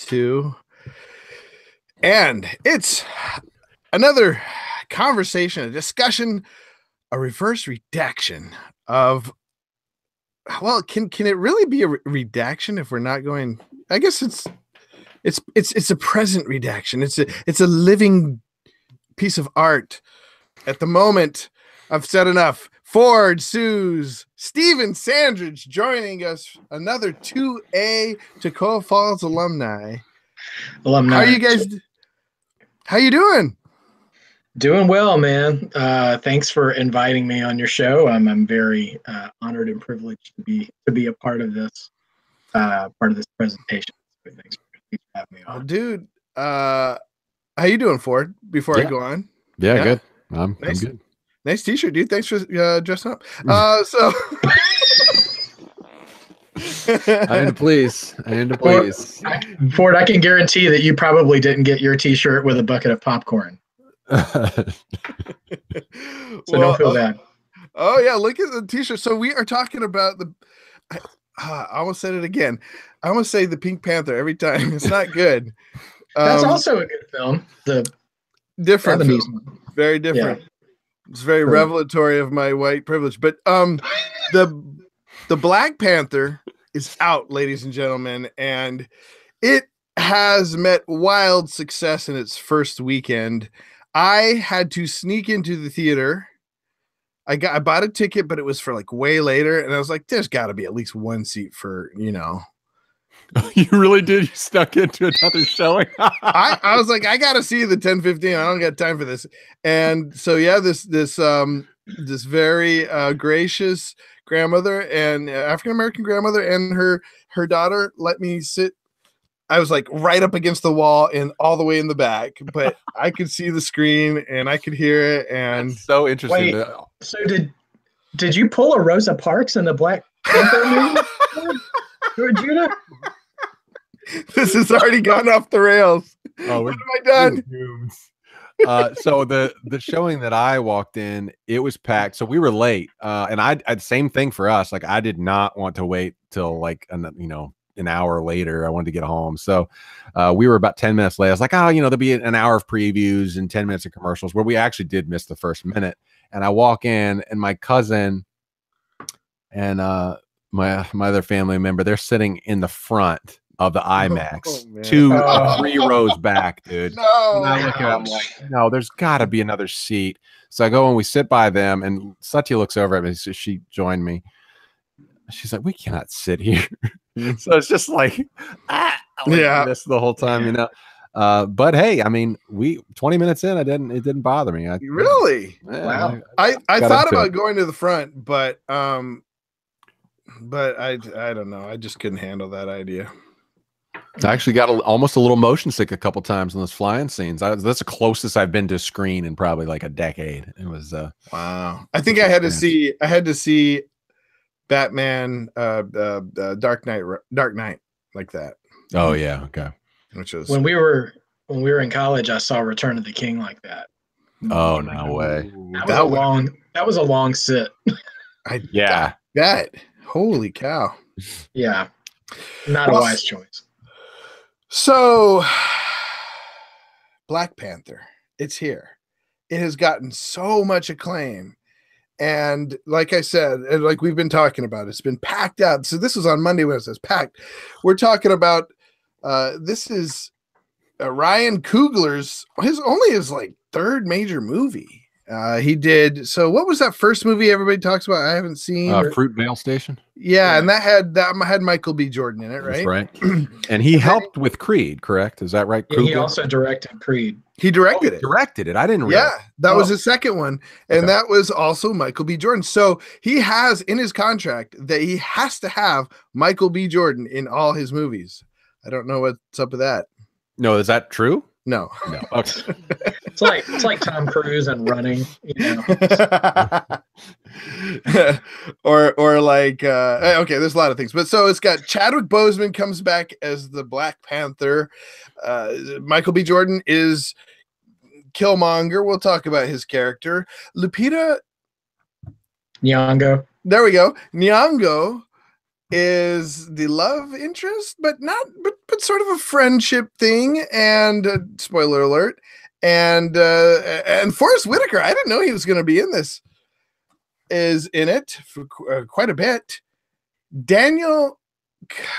2. And it's another conversation, a discussion, a reverse redaction of, well, can it really be a redaction if we're not going? I guess it's a present redaction. It's a living piece of art. At the moment, I've said enough. Ford, Suze, Steven Sandridge joining us, another 2A Tacoma Falls alumni. How are you guys? How you doing? Doing well, man. Thanks for inviting me on your show. I'm very honored and privileged to be a part of this presentation. So thanks for having me on. Dude, how you doing, Ford? Before I go on, yeah. Good. I'm good. Nice T-shirt, dude. Thanks for dressing up. So. I am to please. Ford, I can guarantee that you probably didn't get your T-shirt with a bucket of popcorn. So don't feel bad. Oh yeah, look at the T-shirt. So we are talking about the. I almost said it again. I almost say the Pink Panther every time. It's not good. That's also a good film. The different film. Very different. Yeah. It's very revelatory of my white privilege. But the Black Panther is out, ladies and gentlemen, and it has met wild success in its first weekend. I had to sneak into the theater. I bought a ticket, but it was for like way later, and I was like, "There's got to be at least one seat for." You really did. You snuck into another showing. I was like, I gotta see the 10:15. I don't got time for this. And so yeah, this very gracious grandmother and African American grandmother and her daughter let me sit. I was like right up against the wall and all the way in the back, but I could see the screen and I could hear it. And that's so interesting. Wait, so did you pull a Rosa Parks in the Black Panther movie? Judah? This has already gone off the rails. Oh, what have I done? So the showing that I walked in, it was packed. So we were late. And I same thing for us. Like I did not want to wait till like an hour later. I wanted to get home. So we were about 10 minutes late. I was like, there'll be an hour of previews and 10 minutes of commercials, where we actually did miss the first minute. And I walk in and my cousin and my other family member, they're sitting in the front of the IMAX, 2 or 3 rows back, dude. No. And I look at it, I'm like, no, there's got to be another seat. So I go and we sit by them, and Satya looks over at me. So she joined me. She's like, we cannot sit here. So it's just like, this the whole time, But hey, I mean, 20 minutes in, it didn't bother me. Really? Yeah, wow. I thought about going to the front, but I don't know. I just couldn't handle that idea. I actually got almost a little motion sick a couple times in those flying scenes. That's the closest I've been to screen in probably like a decade. It was wow. I think I had to see Batman, Dark Knight like that. Oh yeah, okay. Which was when we were in college, I saw Return of the King like that. Oh no way! That was a long sit. That holy cow! Yeah, not a wise choice. So, Black Panther, it's here. It has gotten so much acclaim. And like I said, and like we've been talking about, it's been packed out. So this was on Monday when it says packed. We're talking about this is Ryan Coogler's his like 3rd major movie. He did. So what was that first movie everybody talks about? I haven't seen. Fruitvale Station. Yeah, and that had Michael B. Jordan in it, right? That's right. And he helped with Creed, correct? Is that right? Yeah, he also directed Creed. He directed it. Directed it. I didn't realize. Yeah, that was his second one, and that was also Michael B. Jordan. So he has in his contract that he has to have Michael B. Jordan in all his movies. I don't know what's up with that. No, is that true? No. Okay. It's like Tom Cruise and Running, or like okay, there's a lot of things, but so it's got Chadwick Boseman comes back as the Black Panther. Michael B. Jordan is Killmonger. We'll talk about his character. Lupita Nyong'o. There we go. Nyong'o is the love interest, but sort of a friendship thing. And spoiler alert. And Forrest Whitaker, I didn't know he was going to be in this, is in it for quite a bit. Daniel,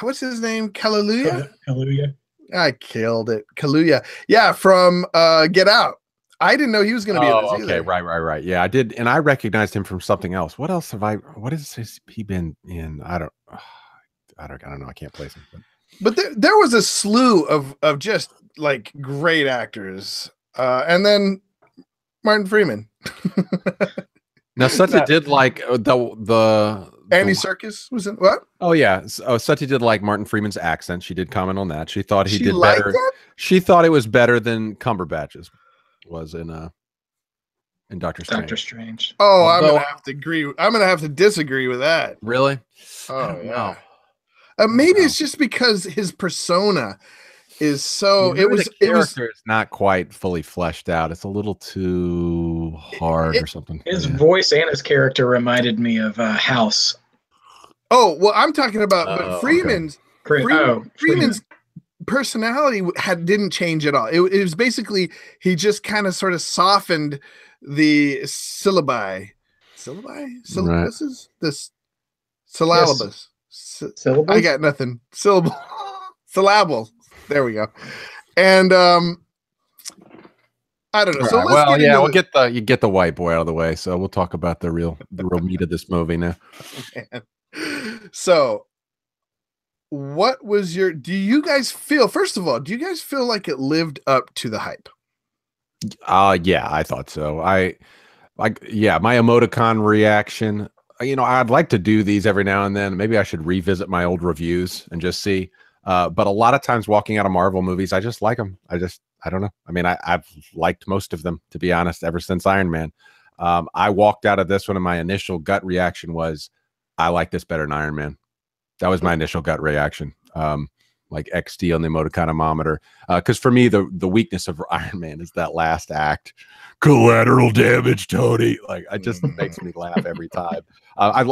what's his name? Kaluuya? Kaluuya. I killed it. Kaluuya. Yeah, from Get Out. I didn't know he was going to be in this either. Okay, right. Yeah, I did, and I recognized him from something else. What else have I? What has he been in? I don't know. I can't place him. But there was a slew of just like great actors, and then Martin Freeman. Now, Satya did like the Andy Serkis was in what? Oh yeah, Satya did like Martin Freeman's accent. She did comment on that. She thought he did liked better. It? She thought it was better than Cumberbatch's was in Doctor Strange. Doctor Strange. Oh, I'm gonna have to agree. I'm gonna have to disagree with that. Really? Oh yeah. Maybe it's just because his persona is so. The character is not quite fully fleshed out. It's a little too hard or something. His voice and his character reminded me of House. Oh well, I'm talking about but Freeman's. Okay. Freeman's personality didn't change at all. It was basically he just kind of sort of softened the syllabi. Syllabuses? This syllabus. Syllables? I got nothing. Syllable. There we go. And I don't know. So we'll get the white boy out of the way. So we'll talk about the real meat of this movie now. So what was do you guys feel, first of all, do you guys feel like it lived up to the hype? Yeah, I thought so. My emoticon reaction, I'd like to do these every now and then. Maybe I should revisit my old reviews and just see. But a lot of times walking out of Marvel movies, I just like them. I don't know. I mean, I've liked most of them, to be honest, ever since Iron Man. I walked out of this one and my initial gut reaction was, I like this better than Iron Man. That was my initial gut reaction. Like XD on the emoticonometer. Because for me, the weakness of Iron Man is that last act. Collateral damage, Tony. Like, it just makes me laugh every time. I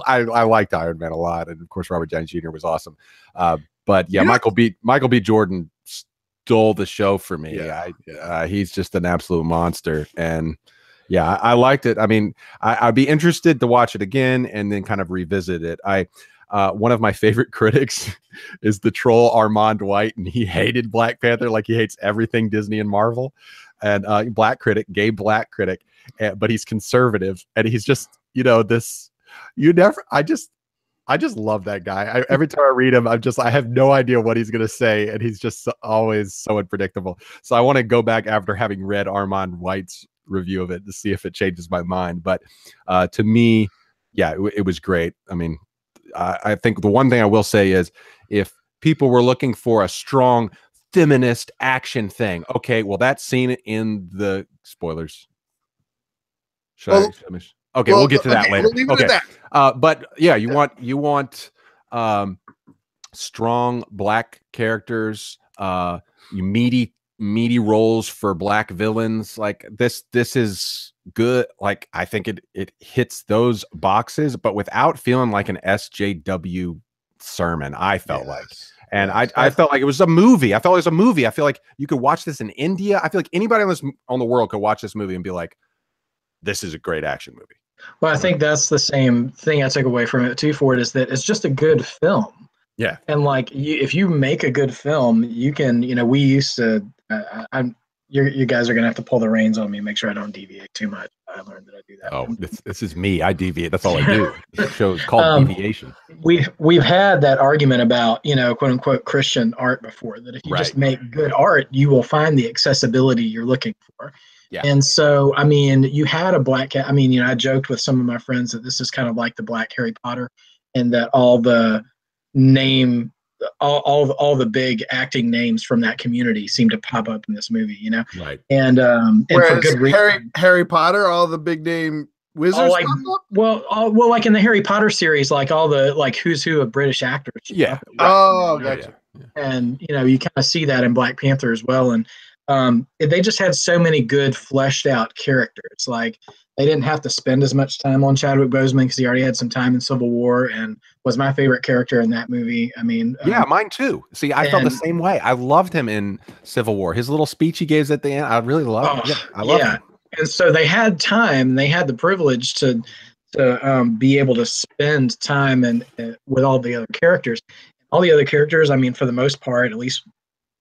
liked Iron Man a lot. And of course, Robert Downey Jr. was awesome. But yeah, Michael B. Jordan stole the show for me. Yeah. He's just an absolute monster. And yeah, I liked it. I mean, I'd be interested to watch it again and then kind of revisit it. One of my favorite critics is the troll Armand White, and he hated Black Panther like he hates everything Disney and Marvel. And gay black critic, but he's conservative, and he's just I just love that guy. Every time I read him, I have no idea what he's gonna say, and he's just always so unpredictable. So I want to go back after having read Armand White's review of it to see if it changes my mind. But to me, yeah, it was great. I mean, I think the one thing I will say is if people were looking for a strong feminist action thing, okay, well, that scene in the spoilers. Okay, we'll get to that later. We'll leave it at that. But yeah, you want strong black characters, meaty roles for black villains. Like this is good. Like I think it hits those boxes, but without feeling like an SJW sermon. I felt like, and I felt like it was a movie. I felt it was a movie. I feel like you could watch this in India. I feel like anybody on the world could watch this movie and be like, this is a great action movie. Well, I think that's the same thing I took away from it too. For it is that it's just a good film. Yeah, and like if you make a good film, you can. We used to. You guys are gonna have to pull the reins on me, make sure I don't deviate too much. I learned that I do that. Oh, this is me. I deviate. That's all I do. The show is called deviation. We've had that argument about quote unquote Christian art before. That if you just make good art, you will find the accessibility you're looking for. Yeah. And so, I mean, you had a black cat. I mean, I joked with some of my friends that this is kind of like the Black Harry Potter, and that all the all the big acting names from that community seem to pop up in this movie, Right. And for good reason. Harry Potter, all the big name wizards pop up? Well, like in the Harry Potter series, like all the who's who of British actors. Yeah. Right. Oh, gotcha. Yeah. And you kind of see that in Black Panther as well. And they just had so many good fleshed out characters. Like they didn't have to spend as much time on Chadwick Boseman because he already had some time in Civil War and was my favorite character in that movie. I mean, yeah, mine too. See, I felt the same way. I loved him in Civil War. His little speech he gave at the end, I really loved. Yeah, I loved him. And so they had time. They had the privilege to be able to spend time and with all the other characters. All the other characters, I mean, for the most part, at least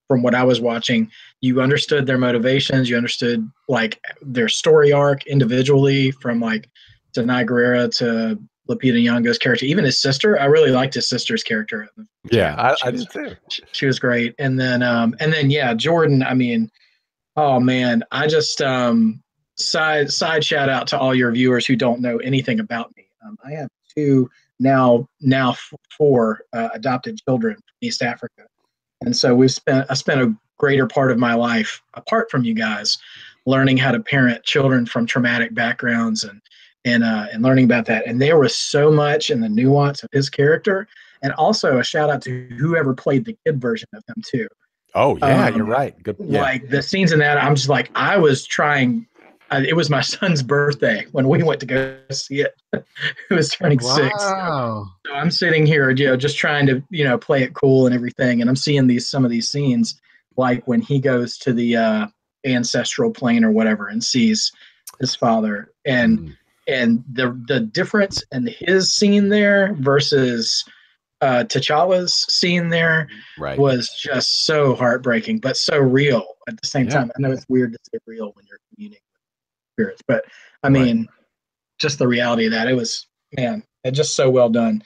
from what I was watching, you understood their motivations. You understood like their story arc individually, from like Denai Guerrera to Lupita Nyong'o's character, even his sister. I really liked his sister's character. Yeah, I did too. She was great. And then yeah, Jordan. I mean, oh man, I just side shout out to all your viewers who don't know anything about me. I have two now four adopted children from East Africa. And so I spent a greater part of my life apart from you guys learning how to parent children from traumatic backgrounds and learning about that. And there was so much in the nuance of his character. And also a shout out to whoever played the kid version of him too. Oh yeah, you're right. Good. Yeah. Like the scenes in that, I'm just like, I was trying. It was my son's birthday when we went to go see it. He was turning 6. So I'm sitting here, just trying to, play it cool and everything. And I'm seeing some of these scenes, like when he goes to the ancestral plane or whatever and sees his father, and the difference in his scene there versus T'Challa's scene there was just so heartbreaking, but so real at the same time. I know it's weird to say real when you're communicating with spirits, but I mean, just the reality of that, it just so well done.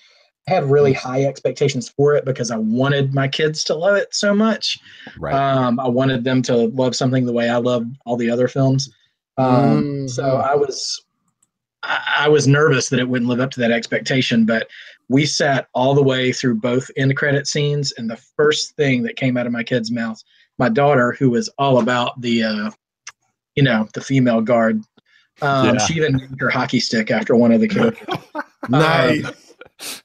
I had really high expectations for it because I wanted my kids to love it so much. I wanted them to love something the way I love all the other films. So I was nervous that it wouldn't live up to that expectation, but we sat all the way through both end credit scenes, and the first thing that came out of my kids' mouths, my daughter, who was all about the the female guard, she even named her hockey stick after one of the characters. Nice.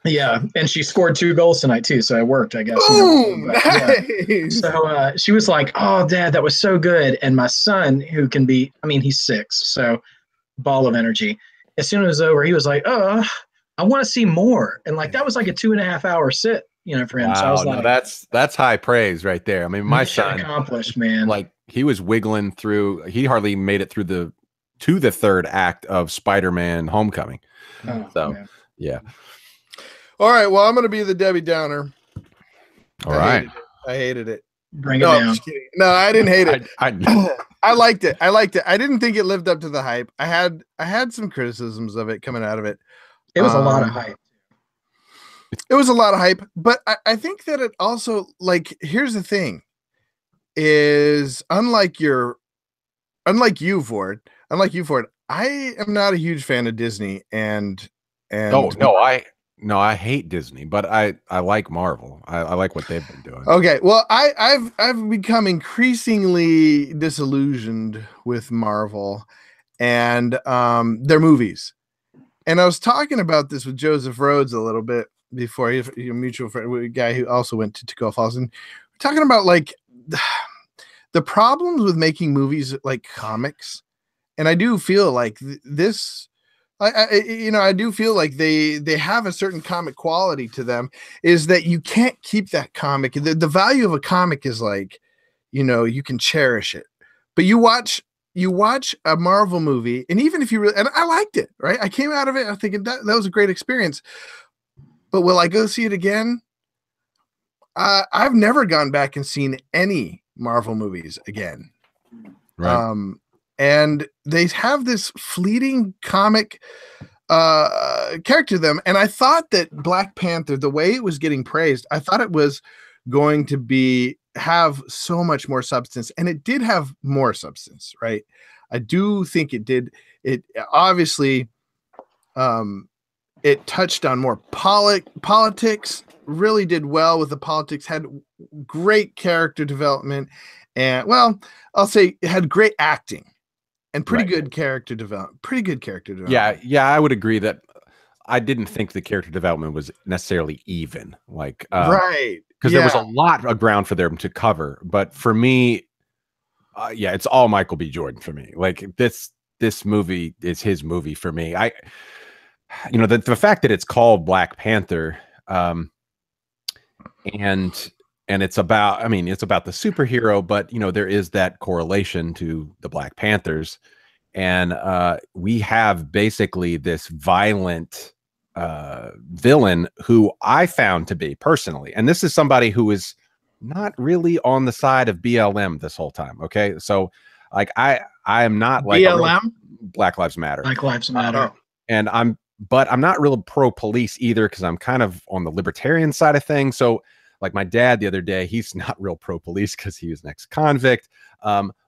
Yeah, and she scored 2 goals tonight too, so it worked, I guess. Nice. So she was like, "Oh, Dad, that was so good." And my son, who can be, he's 6, so ball of energy. As soon as it was over, he was like, "Oh, I want to see more." And like that was like a 2.5-hour sit, for him. Wow, so I was like, that's high praise right there. I mean, my son accomplished, man. Like he was wiggling through. He hardly made it through to the 3rd act of Spider-Man: Homecoming. Yeah. All right. Well, I'm going to be the Debbie Downer. All right. I hated it. Bring it down. No, I didn't hate it. I liked it. I didn't think it lived up to the hype. I had some criticisms of it coming out of it. It was a lot of hype. It was a lot of hype, but I think that it also, like, here's the thing, is unlike you, Ford, I am not a huge fan of Disney and I hate Disney, but I like Marvel. I like what they've been doing. Okay, well, I've become increasingly disillusioned with Marvel and their movies. And I was talking about this with Joseph Rhodes a little bit before, he's a mutual friend, a guy who also went to Tacoma Falls, and we're talking about like the problems with making movies like comics. And I do feel like this. I do feel like they have a certain comic quality to them, is that you can't keep that comic. The value of a comic is like, you can cherish it, but you watch a Marvel movie, and even if you really, and I liked it, right? I came out of it, I'm thinking that was a great experience, but will I go see it again? I've never gone back and seen any Marvel movies again. Right. And they have this fleeting comic character to them. And I thought that Black Panther, the way it was getting praised, I thought it was going to have so much more substance. And it did have more substance, right? I do think it did. It obviously, it touched on more politics, really did well with the politics, had great character development. And, well, I'll say it had great acting. And pretty good character development. Yeah, I would agree that I didn't think the character development was necessarily even. Like, right. Because there was a lot of ground for them to cover. But for me, Yeah, it's all Michael B. Jordan for me. Like this movie is his movie for me. The fact that it's called Black Panther, and it's about, it's about the superhero, but there is that correlation to the Black Panthers, and we have basically this violent villain who I found to be personally, and this is somebody who is not really on the side of BLM this whole time. Okay, so like I am not like BLM, Black Lives Matter. Black Lives Matter, and I'm not real pro police either, because I'm kind of on the libertarian side of things. So like my dad the other day, he's not real pro police because he was an ex-convict,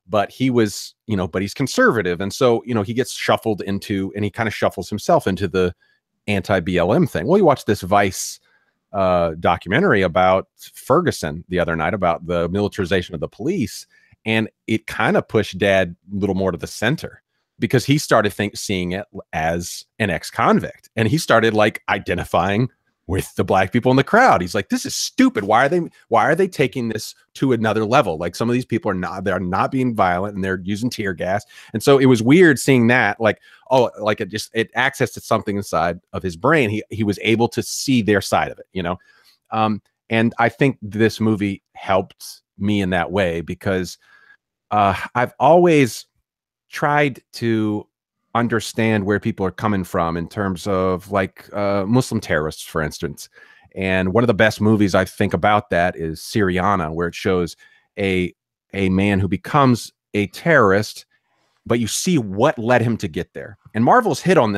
but he was, but he's conservative, and so he gets shuffled into, and he kind of shuffles himself into the anti-BLM thing. Well, you watch this Vice documentary about Ferguson the other night about the militarization of the police, and it kind of pushed Dad a little more to the center, because he started seeing it as an ex-convict, and he started like identifying with the Black people in the crowd. He's like, this is stupid. Why are they taking this to another level? Like, some of these people they're not being violent, and they're using tear gas. And so it was weird seeing that, like, oh, like it accessed something inside of his brain. He was able to see their side of it, and I think this movie helped me in that way, because I've always tried to understand where people are coming from in terms of like Muslim terrorists, for instance. And one of the best movies I think about that is Syriana, where it shows a man who becomes a terrorist, but you see what led him to get there. And Marvel's hinted on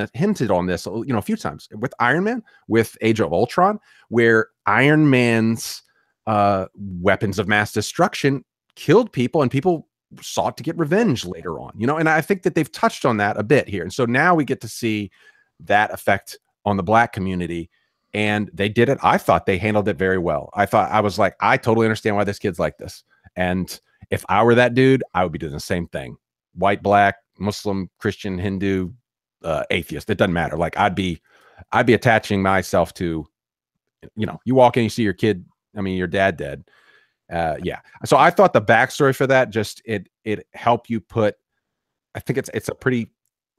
this, a few times with Iron Man, with Age of Ultron, where Iron Man's weapons of mass destruction killed people, and people sought to get revenge later on, and I think that they've touched on that a bit here. And so now we get to see that effect on the Black community, and they did it. I thought they handled it very well. I was like, I totally understand why this kid's like this. And if I were that dude, I would be doing the same thing. White, Black, Muslim, Christian, Hindu, atheist. It doesn't matter. Like I'd be attaching myself to, you walk in, you see your dad dead. Yeah. So I thought the backstory for that, it helped you put, I think it's a pretty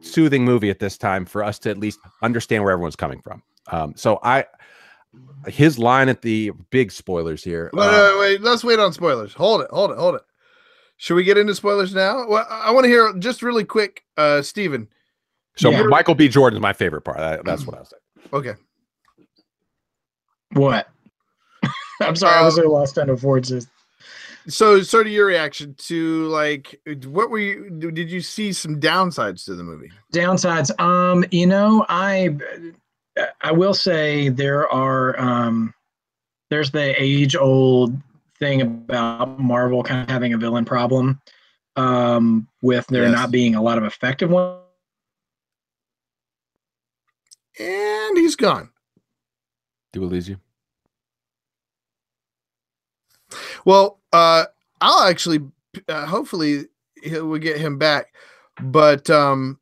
soothing movie at this time for us to at least understand where everyone's coming from. So his line at the big spoilers here. Wait, let's wait on spoilers. Hold it. Should we get into spoilers now? Well, I want to hear just really quick, Steven. So Michael B. Jordan is my favorite part. That's what I was saying. Okay. What? I'm sorry, I was so lost on words. So sort of your reaction to, like, what were you? Did you see some downsides to the movie? Downsides, I will say there are there's the age-old thing about Marvel kind of having a villain problem with there not being a lot of effective ones. And he's gone. Do we lose you? Well, I'll actually, hopefully we'll get him back. But to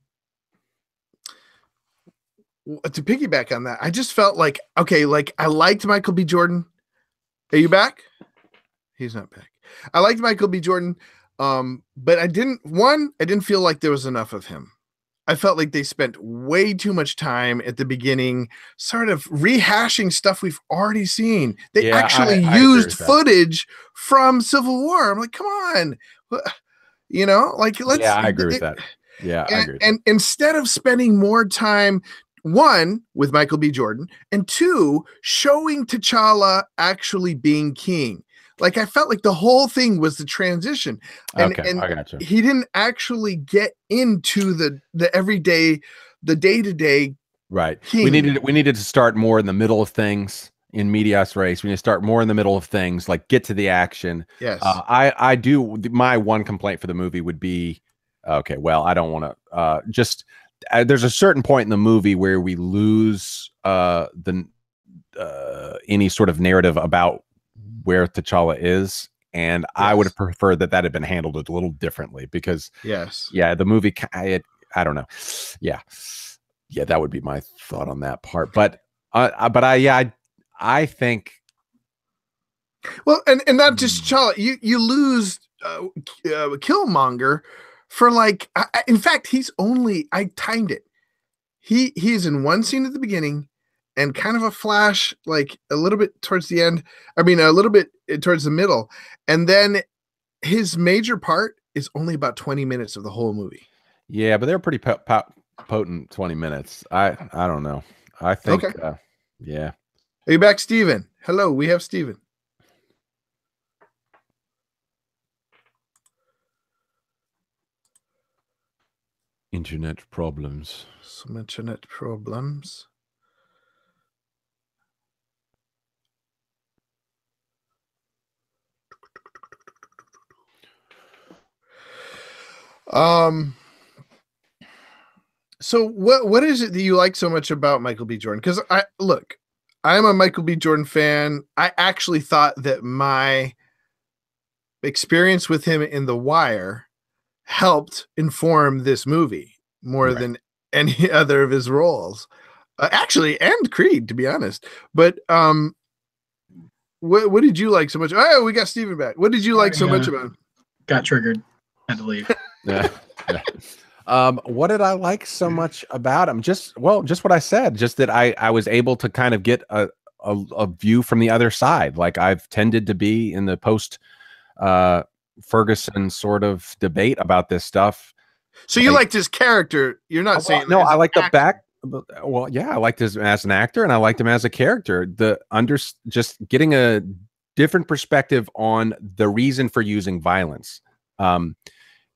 piggyback on that, I just felt like, okay, like I liked Michael B. Jordan. Are you back? He's not back. I liked Michael B. Jordan, but I didn't feel like there was enough of him. I felt like they spent way too much time at the beginning sort of rehashing stuff we've already seen. They actually used footage from Civil War. I'm like, come on. Like, let's. Yeah, I agree with that. Yeah, I agree. And instead of spending more time, one, with Michael B. Jordan, and two, showing T'Challa actually being king. Like, I felt like the whole thing was the transition. And, okay, I got you. He didn't actually get into the everyday, the day-to-day. Right. King. We needed to start more in the middle of things in medias res. We need to start more in the middle of things, like get to the action. Yes. I do. My one complaint for the movie would be, okay, well, I don't want to there's a certain point in the movie where we lose any sort of narrative about where T'Challa is, and I would have preferred that had been handled a little differently, because the movie, I don't know, that would be my thought on that part. But I think, well, and not just T'Challa, you lose Killmonger for like, in fact, I timed it. He's in one scene at the beginning and kind of a flash, like a little bit towards the end. I mean, a little bit towards the middle. And then his major part is only about 20 minutes of the whole movie. Yeah, but they're pretty potent 20 minutes. I don't know. I think, okay. Yeah. Are you back, Steven? Hello, we have Steven. Internet problems. Some internet problems. So what is it that you like so much about Michael B. Jordan? Because I'm a Michael B. Jordan fan. I actually thought that my experience with him in The Wire helped inform this movie more than any other of his roles. Actually, and Creed, to be honest. But what did you like so much? Oh, we got Steven back. What did you like so much about him? Got triggered. Had to leave. Yeah. What did I like so much about him? Just what I said, just that I was able to kind of get a view from the other side. Like I've tended to be in the post Ferguson sort of debate about this stuff. So you liked his character. You're not saying no, I like the back. Well, yeah, I liked him as an actor and I liked him as a character. Just getting a different perspective on the reason for using violence.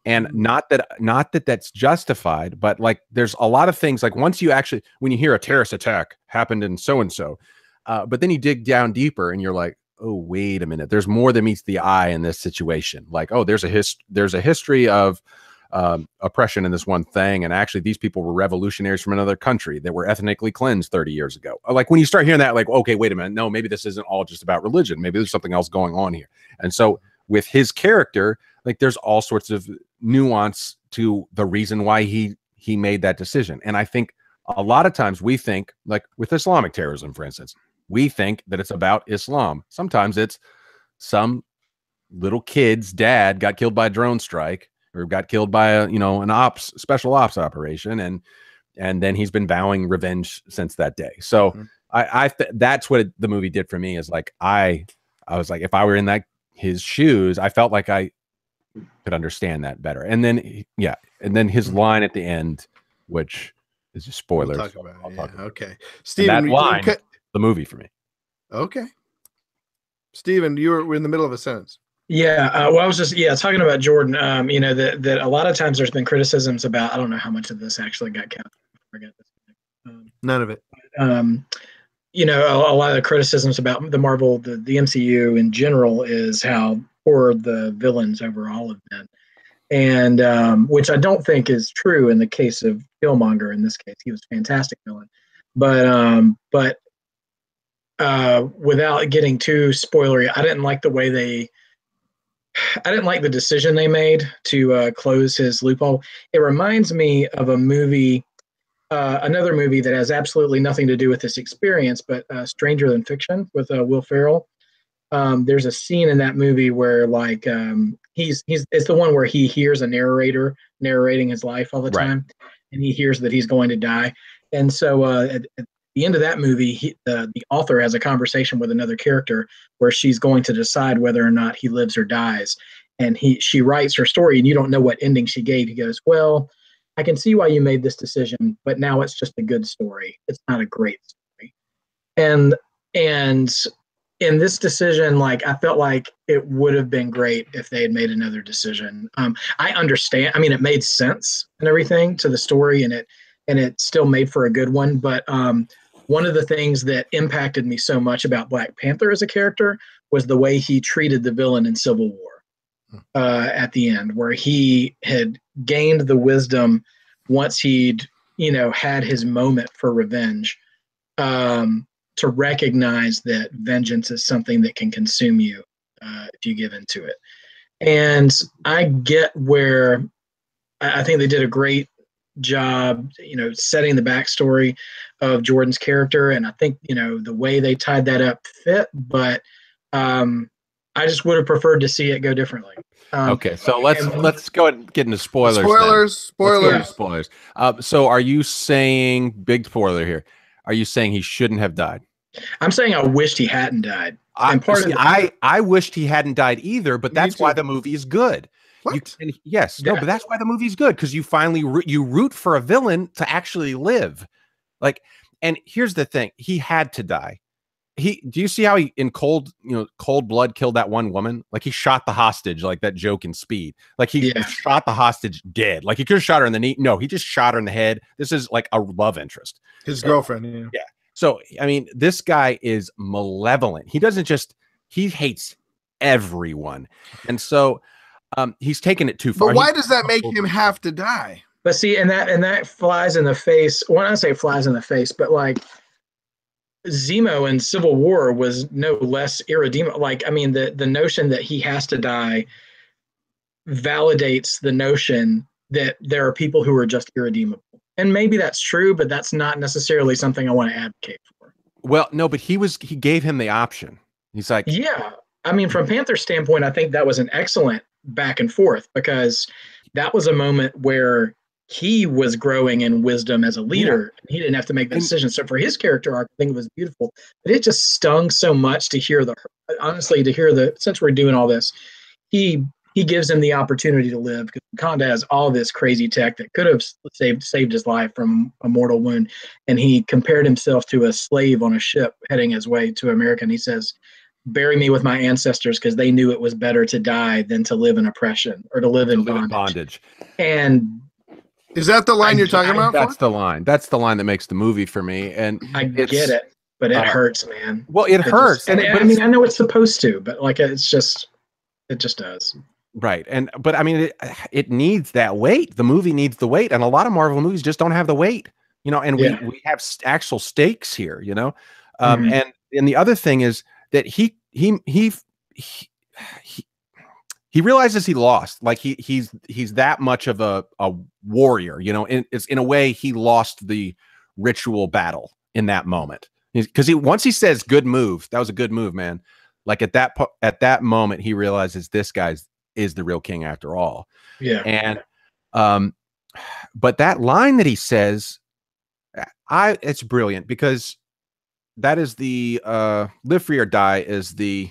And not that that's justified, but like there's a lot of things like once you actually, when you hear a terrorist attack happened in so-and-so, but then you dig down deeper and you're like, oh, wait a minute, there's more than meets the eye in this situation. Like, oh, there's a history of oppression in this one thing. And actually these people were revolutionaries from another country that were ethnically cleansed 30 years ago. Like when you start hearing that, like, okay, wait a minute. No, maybe this isn't all just about religion. Maybe there's something else going on here. And so with his character, like there's all sorts of nuance to the reason why he made that decision. And I think a lot of times we think, like with Islamic terrorism, for instance, we think that it's about Islam. Sometimes it's some little kid's dad got killed by a drone strike or got killed by an special ops operation. And then he's been vowing revenge since that day. So that's what the movie did for me is like, I was like, if I were in his shoes, I felt like I could understand that better. And then his line at the end, which is a spoiler. We'll talk about it. Yeah, okay. Steven, that line, the movie for me. Okay. Steven, we're in the middle of a sentence. Yeah. Well, I was just, talking about Jordan, that a lot of times there's been criticisms about, I don't know how much of this actually got captured. None of it. A lot of the criticisms about the Marvel, the MCU in general is how poor the villains overall have been. And which I don't think is true in the case of Killmonger. In this case, he was a fantastic villain. But without getting too spoilery, I didn't like the decision they made to close his loophole. It reminds me of a movie, another movie that has absolutely nothing to do with this experience, but Stranger Than Fiction with Will Ferrell. There's a scene in that movie where it's the one where he hears a narrator narrating his life all the time, and he hears that he's going to die. And so at the end of that movie, the author has a conversation with another character where she's going to decide whether or not he lives or dies. And she writes her story, and you don't know what ending she gave. He goes, well, I can see why you made this decision, but now it's just a good story. It's not a great story. And in this decision, like I felt like it would have been great if they had made another decision. I understand. I mean, it made sense and everything to the story, and it still made for a good one. But one of the things that impacted me so much about Black Panther as a character was the way he treated the villain in Civil War at the end, where he had gained the wisdom once he'd had his moment for revenge. To recognize that vengeance is something that can consume you if you give into it. And I get where I think they did a great job, setting the backstory of Jordan's character. And I think, the way they tied that up fit, but I just would have preferred to see it go differently. Okay, so let's go and get into spoilers. Spoilers. So are you saying, big spoiler here? Are you saying he shouldn't have died? I'm saying I wished he hadn't died. I wished he hadn't died either, but that's why the movie is good. What? But that's why the movie's good, because you finally you root for a villain to actually live. Like, and here's the thing: he had to die. Do you see how he in cold blood killed that one woman? Like, he shot the hostage, like that joke in Speed. Like, he shot the hostage dead. Like, he could have shot her in the knee. No, he just shot her in the head. This is like a love interest. His girlfriend. Yeah. So, I mean, this guy is malevolent. He doesn't he hates everyone. And so he's taken it too far. But why does that make him have to die? But see, and that flies in the face. When I say flies in the face, but like, Zemo in Civil War was no less irredeemable. Like, I mean, the notion that he has to die validates the notion that there are people who are just irredeemable. And maybe that's true, but that's not necessarily something I want to advocate for. Well, no, but he gave him the option. He's like, yeah. I mean, from Panther's standpoint, I think that was an excellent back and forth, because that was a moment where he was growing in wisdom as a leader. Yeah. He didn't have to make the decision. So for his character arc, I think it was beautiful. But it just stung so much to hear since we're doing all this, he gives him the opportunity to live, because Wakanda has all this crazy tech that could have saved his life from a mortal wound. And he compared himself to a slave on a ship heading his way to America. And he says, bury me with my ancestors, because they knew it was better to die than to live in oppression or to live in bondage. And is that the line you're talking about? That's the line. That's the line that makes the movie for me. And I get it, but it hurts, man. Well, it hurts. I mean, I know it's supposed to, but like, it just does. Right. But I mean, it needs that weight. The movie needs the weight. And a lot of Marvel movies just don't have the weight, and we have actual stakes here, and the other thing is that he realizes he lost. Like, he's that much of a warrior, it's in a way he lost the ritual battle in that moment, because once he says good move, that was a good move, man. Like, at that moment, he realizes this guy is the real king after all. Yeah. And but that line that he says, it's brilliant, because that is the live free or die is the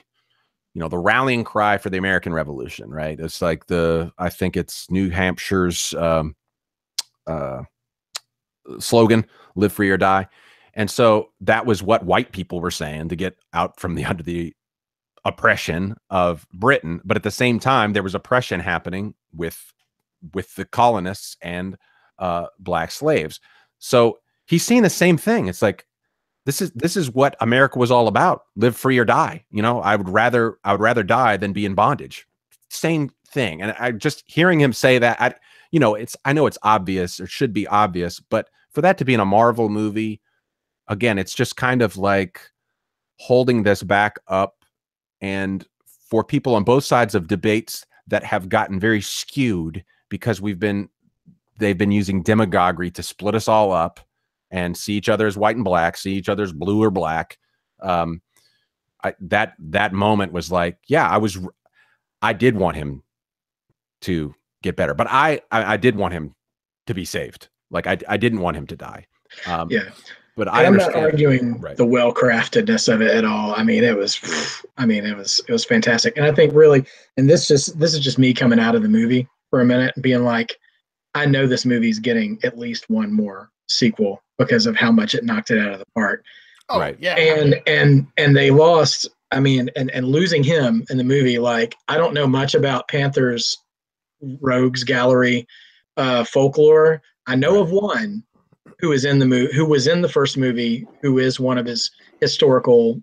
the rallying cry for the American Revolution, right? It's like I think it's New Hampshire's slogan, live free or die. And so that was what white people were saying to get out from under the oppression of Britain. But at the same time, there was oppression happening with the colonists and black slaves. So he's seeing the same thing. It's like, this is what America was all about. Live free or die. I would rather die than be in bondage. Same thing. And I just hearing him say that, I know it's obvious, or should be obvious, but for that to be in a Marvel movie, again, it's just kind of like holding this back up. And for people on both sides of debates that have gotten very skewed, because they've been using demagoguery to split us all up and see each other as white and black, see each other as blue or black. That moment was like, yeah, I did want him to get better, but I did want him to be saved. Like, I didn't want him to die. Yeah. But I'm not arguing the well-craftedness of it at all. I mean, it was fantastic. And I think really, and this is just me coming out of the movie for a minute and being like, I know this movie's getting at least one more sequel because of how much it knocked it out of the park. Oh, right. Yeah. And they lost, I mean, and losing him in the movie, like, I don't know much about Panther's rogues gallery folklore. I know of one who was in the first movie, who is one of his historical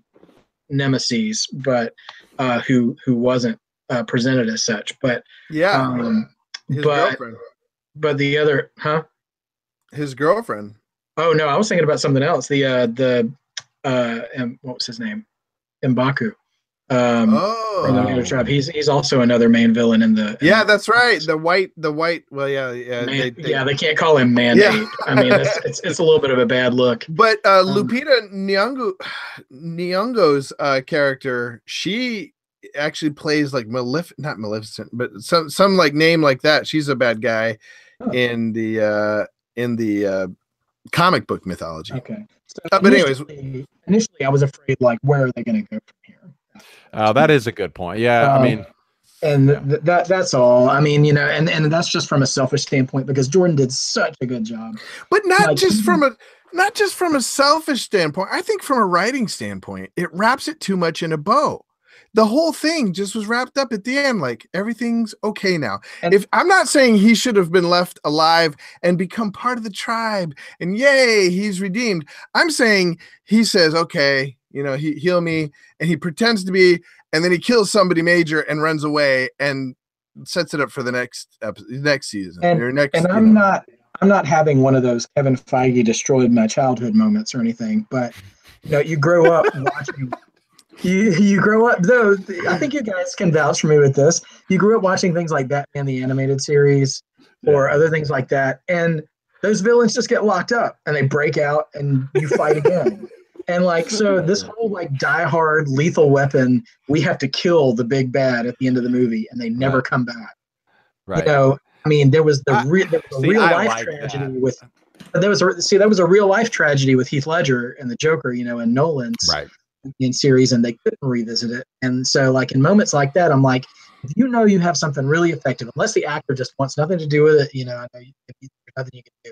nemesis, but who wasn't presented as such. But yeah, his girlfriend. But the other, his girlfriend. Oh no, I was thinking about something else. What was his name? M'Baku. From the Native tribe. He's also another main villain in the. That's right. The white. Well, yeah. They can't call him Man-Ape. Yeah. I mean, it's a little bit of a bad look. But Lupita Nyong'o's character, she actually plays like not Maleficent, but some like name like that. She's a bad guy in the comic book mythology. Okay. So but anyways, initially I was afraid, like, where are they going to go from here? That is a good point. Yeah, I mean, and that's all. I mean, you know, and that's just from a selfish standpoint, because Jordan did such a good job. But not just from a selfish standpoint. I think from a writing standpoint, it wraps it too much in a bow. The whole thing just was wrapped up at the end, like everything's okay now. And if I'm not saying he should have been left alive and become part of the tribe and yay, he's redeemed. I'm saying he says, okay, you know, he heal me, and he pretends to be, and then he kills somebody major and runs away and sets it up for the next season or next. And I'm not having one of those Kevin Feige destroyed my childhood moments or anything, but you know, you grow up watching. You grow up, though. I think you guys can vouch for me with this. You grew up watching things like Batman the Animated Series or other things like that, and those villains just get locked up and they break out and you fight again. And like, so this whole like die-hard Lethal Weapon, we have to kill the big bad at the end of the movie and they never come back. Right. You know, I mean, there was a real life tragedy with. That was a real life tragedy with Heath Ledger and the Joker, you know, and Nolan's in series, and they couldn't revisit it. And so, like, in moments like that, I'm like, if you know you have something really effective, unless the actor just wants nothing to do with it, you know, I know there's nothing you can do,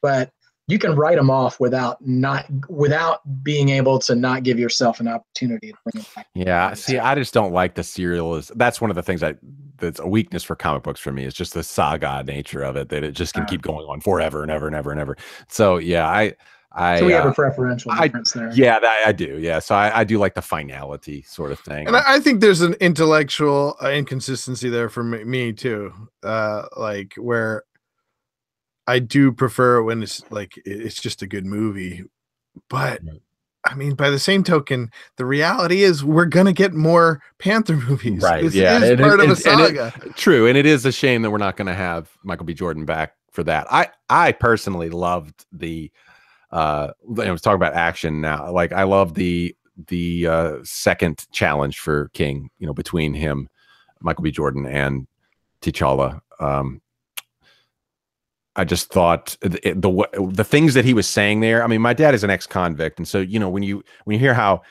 but you can write them off without being able to not give yourself an opportunity to bring it back. Yeah, see, I just don't like the serial. That's one of the things that's a weakness for comic books for me. Is just the saga nature of it, that it just can keep going on forever and ever and ever and ever. So yeah, so we have a preferential difference there. Yeah, I do. Yeah, so I do like the finality sort of thing. And I think there's an intellectual inconsistency there for me too. Like where I do prefer when it's like it's just a good movie, but I mean, by the same token, the reality is we're gonna get more Panther movies. Right? This is part of a saga. True, and it is a shame that we're not going to have Michael B. Jordan back for that. I personally loved the. I was talking about action now. Like I love the second challenge for King. You know, between him, Michael B. Jordan, and T'Challa. I just thought the things that he was saying there. I mean, my dad is an ex-convict, and so you know when you hear how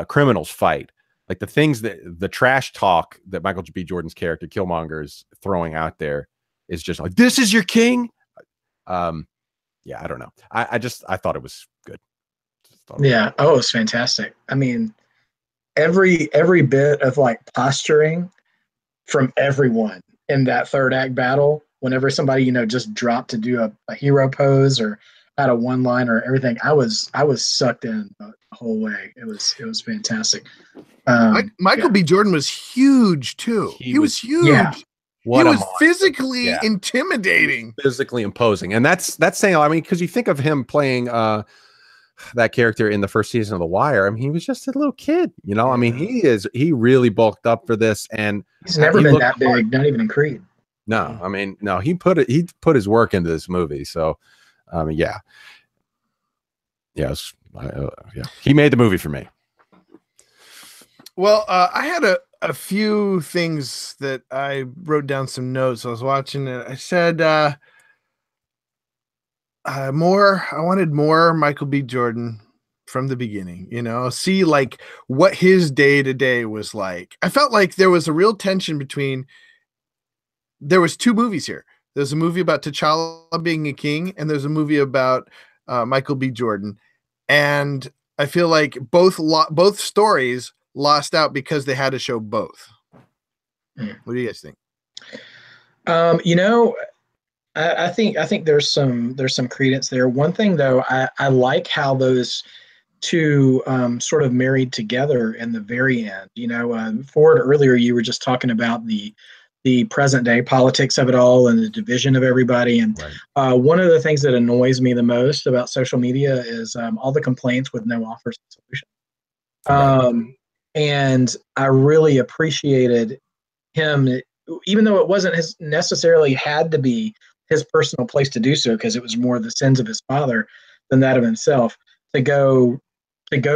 criminals fight, like the things the trash talk that Michael B. Jordan's character Killmonger is throwing out there is just like, "This is your king." Yeah, I don't know. I thought it was good. Yeah. Oh, it was fantastic. I mean, every bit of like posturing from everyone in that third act battle, whenever somebody, you know, just dropped to do a hero pose or had a one line or everything, I was sucked in the whole way. It was fantastic. Michael B. Jordan was huge too. He was huge. Yeah. He was physically intimidating, physically imposing, and that's saying. I mean, because you think of him playing that character in the first season of The Wire. I mean, he was just a little kid, you know. I mean, he really bulked up for this, and he's never been that big, not even in Creed. No, I mean, no, he put his work into this movie. So, yes, he made the movie for me. Well, I had a few things that I wrote down some notes. I was watching it. I said I wanted more Michael B. Jordan from the beginning, you know, see like what his day-to-day was like. I felt like there was a real tension between, there was two movies here. There's a movie about T'Challa being a king, and there's a movie about Michael B. Jordan. And I feel like both stories lost out because they had to show both. What do you guys think? You know, I think there's some credence there. One thing though, I like how those two sort of married together in the very end. You know, Ford, earlier you were just talking about the present day politics of it all and the division of everybody. And one of the things that annoys me the most about social media is all the complaints with no offers of solution. And I really appreciated him, even though it wasn't necessarily had to be his personal place to do so, because it was more the sins of his father than that of himself, to go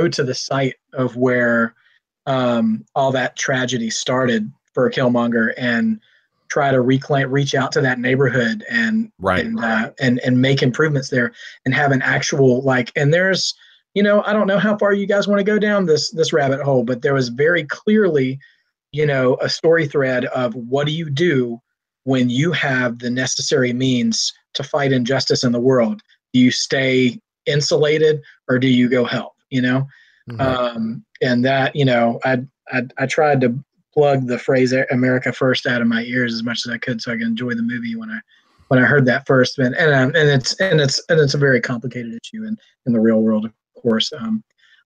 to the site of where all that tragedy started for Killmonger, and try to reach out to that neighborhood and and make improvements there, and have an actual and there's I don't know how far you guys want to go down this rabbit hole, but there was very clearly a story thread of what do you do when you have the necessary means to fight injustice in the world. Do you stay insulated or do you go help? And that I tried to plug the phrase "America First" out of my ears as much as I could, so I could enjoy the movie when I heard that first. And it's a very complicated issue in the real world, of course. And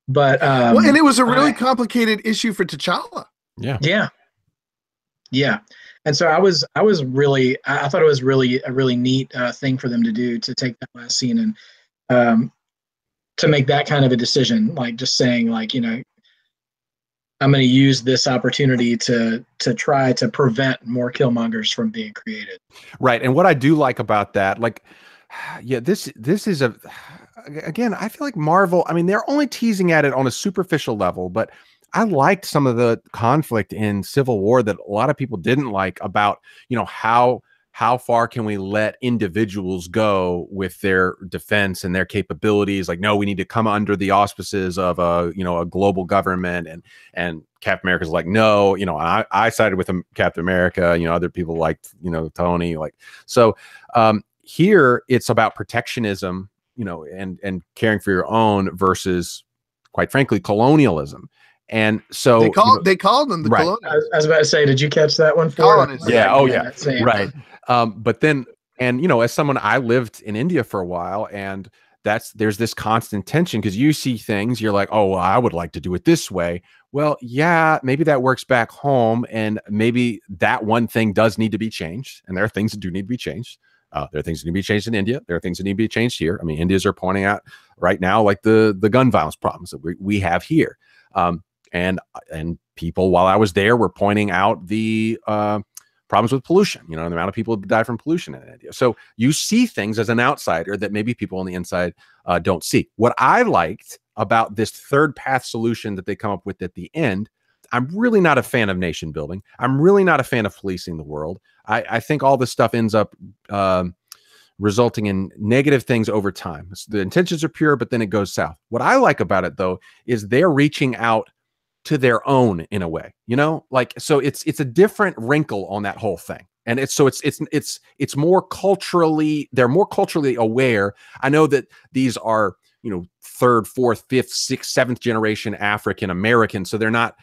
it was a really complicated issue for T'Challa. Yeah. And so I thought it was really a really neat thing for them to do, to take that last scene and to make that kind of a decision, like just saying I'm going to use this opportunity to try to prevent more Killmongers from being created. Right. And what I do like about that, this is again, I feel like Marvel, I mean, they're only teasing at it on a superficial level, but I liked some of the conflict in Civil War that a lot of people didn't like about, how far can we let individuals go with their defense and their capabilities? Like, no, we need to come under the auspices of a global government. And Captain America's like, no, I sided with Captain America. Other people liked, Tony. Here it's about protectionism, and caring for your own versus, quite frankly, colonialism. And so they called them the colonialists. I was about to say, did you catch that one? Yeah. Oh yeah. Right. But then, as someone, I lived in India for a while, and there's this constant tension, because you see things, you're like, oh, well, I would like to do it this way. Well, yeah, maybe that works back home, and maybe that one thing does need to be changed. And there are things that do need to be changed. There are things that need to be changed in India. There are things that need to be changed here. I mean, Indians are pointing out right now, like the gun violence problems that we have here. And people, while I was there, were pointing out the problems with pollution, the amount of people who die from pollution in India. So you see things as an outsider that maybe people on the inside don't see. What I liked about this third path solution that they come up with at the end, I'm really not a fan of nation building. I'm really not a fan of policing the world. I think all this stuff ends up resulting in negative things over time. So the intentions are pure, but then it goes south. What I like about it, though, is they're reaching out to their own in a way, so it's a different wrinkle on that whole thing. And it's more culturally, they're more culturally aware. I know that these are, third, fourth, fifth, sixth, seventh generation African American. So they're not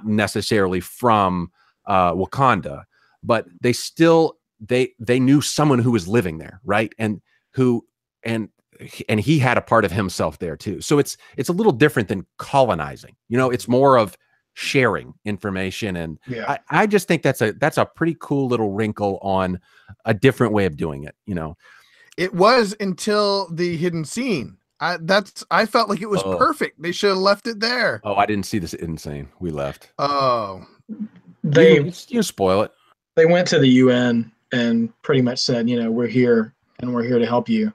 necessarily from Wakanda, but they still, they knew someone who was living there. Right. And he had a part of himself there too. So it's a little different than colonizing. It's more of sharing information. And I just think that's a pretty cool little wrinkle on a different way of doing it. It was until the hidden scene. I felt like it was perfect. They should have left it there. Oh, I didn't see this hidden scene. We left. Oh, you spoil it. They went to the UN and pretty much said, we're here and we're here to help you.